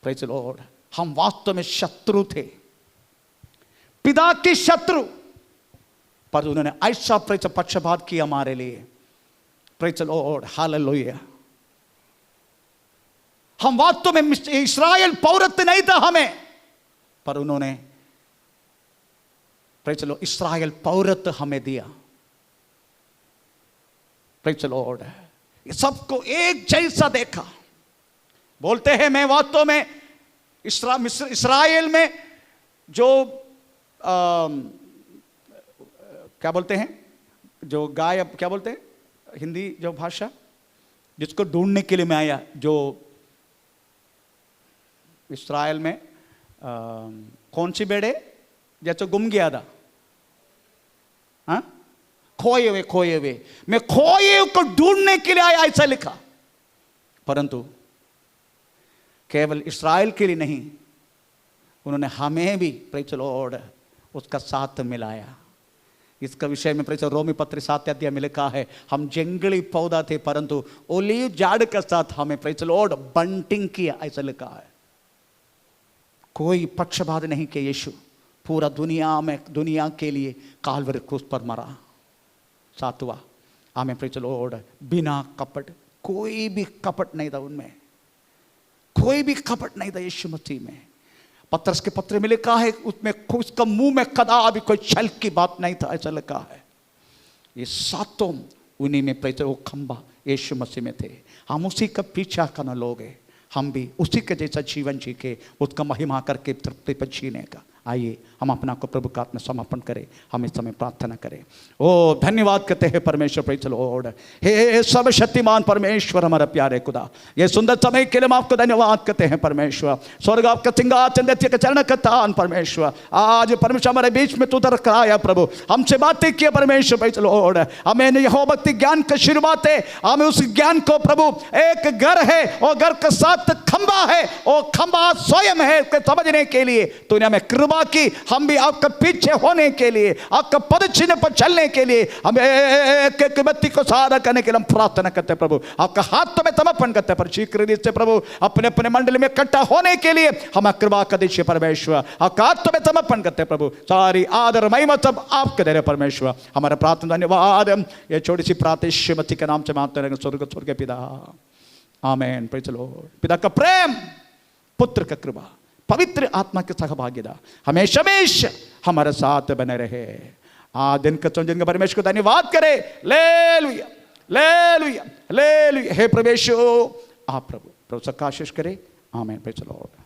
प्रेज़ द लॉर्ड। हम वास्तव में शत्रु थे, पिता के शत्रु, पर उन्होंने ऐसा प्रेज़ पक्षपात किया हमारे लिए, प्रेज़ द लॉर्ड, हालेलुया। हम वास्तव में इस्राएल पौरत्व नहीं था हमें, पर उन्होंने प्रेज़ द लॉर्ड इस्राएल पौरत्व हमें दिया, प्रेज़ द लॉर्ड। ये सबको एक जैसा देखा। बोलते हैं मैं वास्तव में इस्राएल में जो क्या बोलते हैं, जो गाय, क्या बोलते हैं हिंदी जो भाषा, जिसको ढूंढने के लिए मैं आया, जो इस्राएल में कौन सी बेड़े जैसे गुम गया था, हाँ, खोए हुए, मैं खोए को ढूंढने के लिए आया, ऐसा लिखा। परंतु केवल इस्राएल के लिए नहीं, उन्होंने हमें भी प्रेज़ द लॉर्ड उसका साथ मिलाया। इसका विषय में प्रेज़ रोमी पत्र 7 अध्याय में लिखा है, हम जंगली पौधा थे परंतु ओलीव झाड़ के साथ हमें प्रेज़ द लॉर्ड बंटिंग किया, ऐसा लिखा है। कोई पक्षपात नहीं किया। यीशु पूरा दुनिया के लिए काल्वरी क्रूस पर मरा। 7वां, हमें प्रेज़ द लॉर्ड बिना कपट, कोई भी कपट नहीं था उनमें, कोई भी कपट नहीं था यीशु मसीह में। पत्रस के पत्र में लिखा है, उसमें उसका मुंह में कदापि कोई छल की बात नहीं था, ऐसा लिखा है। ये सातों उन्हीं में प्रेज़ वो खंबा यीशु मसीह में थे। हम उसी का पीछा करना लोग हैं, हम भी उसी के जैसा जीवन जी के उसका महिमा करके तृप्ति पर जीने का। आइए हम अपना को प्रभु का में समर्पण करें, हम इस समय प्रार्थना करें। ओ धन्यवाद करते हैं परमेश्वर, प्रेज़ द लॉर्ड। हे सब शक्तिमान परमेश्वर, हमारा प्यारे खुदा, ये सुंदर समय के लिए हम आपको धन्यवाद करते हैं परमेश्वर। स्वर्ग आपका सिंहासन, दैत्य के चरण का तान परमेश्वर, आज परमेश्वर हमारे बीच में तू उतर कर आया प्रभु, हमसे बातें किए परमेश्वर, प्रेज़ द लॉर्ड। हमें यहोवा भक्ति ज्ञान का शुरुआत है, हमें उस ज्ञान को प्रभु, एक घर है और घर के साथ खंबा है और खंबा स्वयं है, समझने के लिए तूने हमें कृपा की। हम भी आपका पीछे होने के लिए, आपका पद चिन्ह पर चलने के लिए, हमें एक एक व्यक्ति को सहारा करने के लिए हम प्रार्थना करते हैं प्रभु। आपका हाथ में समर्पण करते हैं, पर शीघ्र से प्रभु अपने अपने मंडली में इकट्ठा होने के लिए हम कृपा कर दीजिए परमेश्वर। आपका हाथ में समर्पण करते हैं प्रभु, सारी आदर महिमा सब आपके दे रहे परमेश्वर। हमारा प्रार्थना धन्यवाद, ये छोटी सी प्रार्थना यीशु मसीह के नाम से मांगते हैं, स्वर्ग पिता, आमीन। Praise the Lord. पिता का प्रेम, पुत्र का कृपा, पवित्र आत्मा के सहभागिता हमेशा हमारे साथ बने रहे। दिन का दिन का परमेश्वर को धन्यवाद करे। लेलुया, लेलुया, लेलुया। हे परमेश्वर, आप प्रभु सबका आशीष करे। आमीन। Praise the Lord.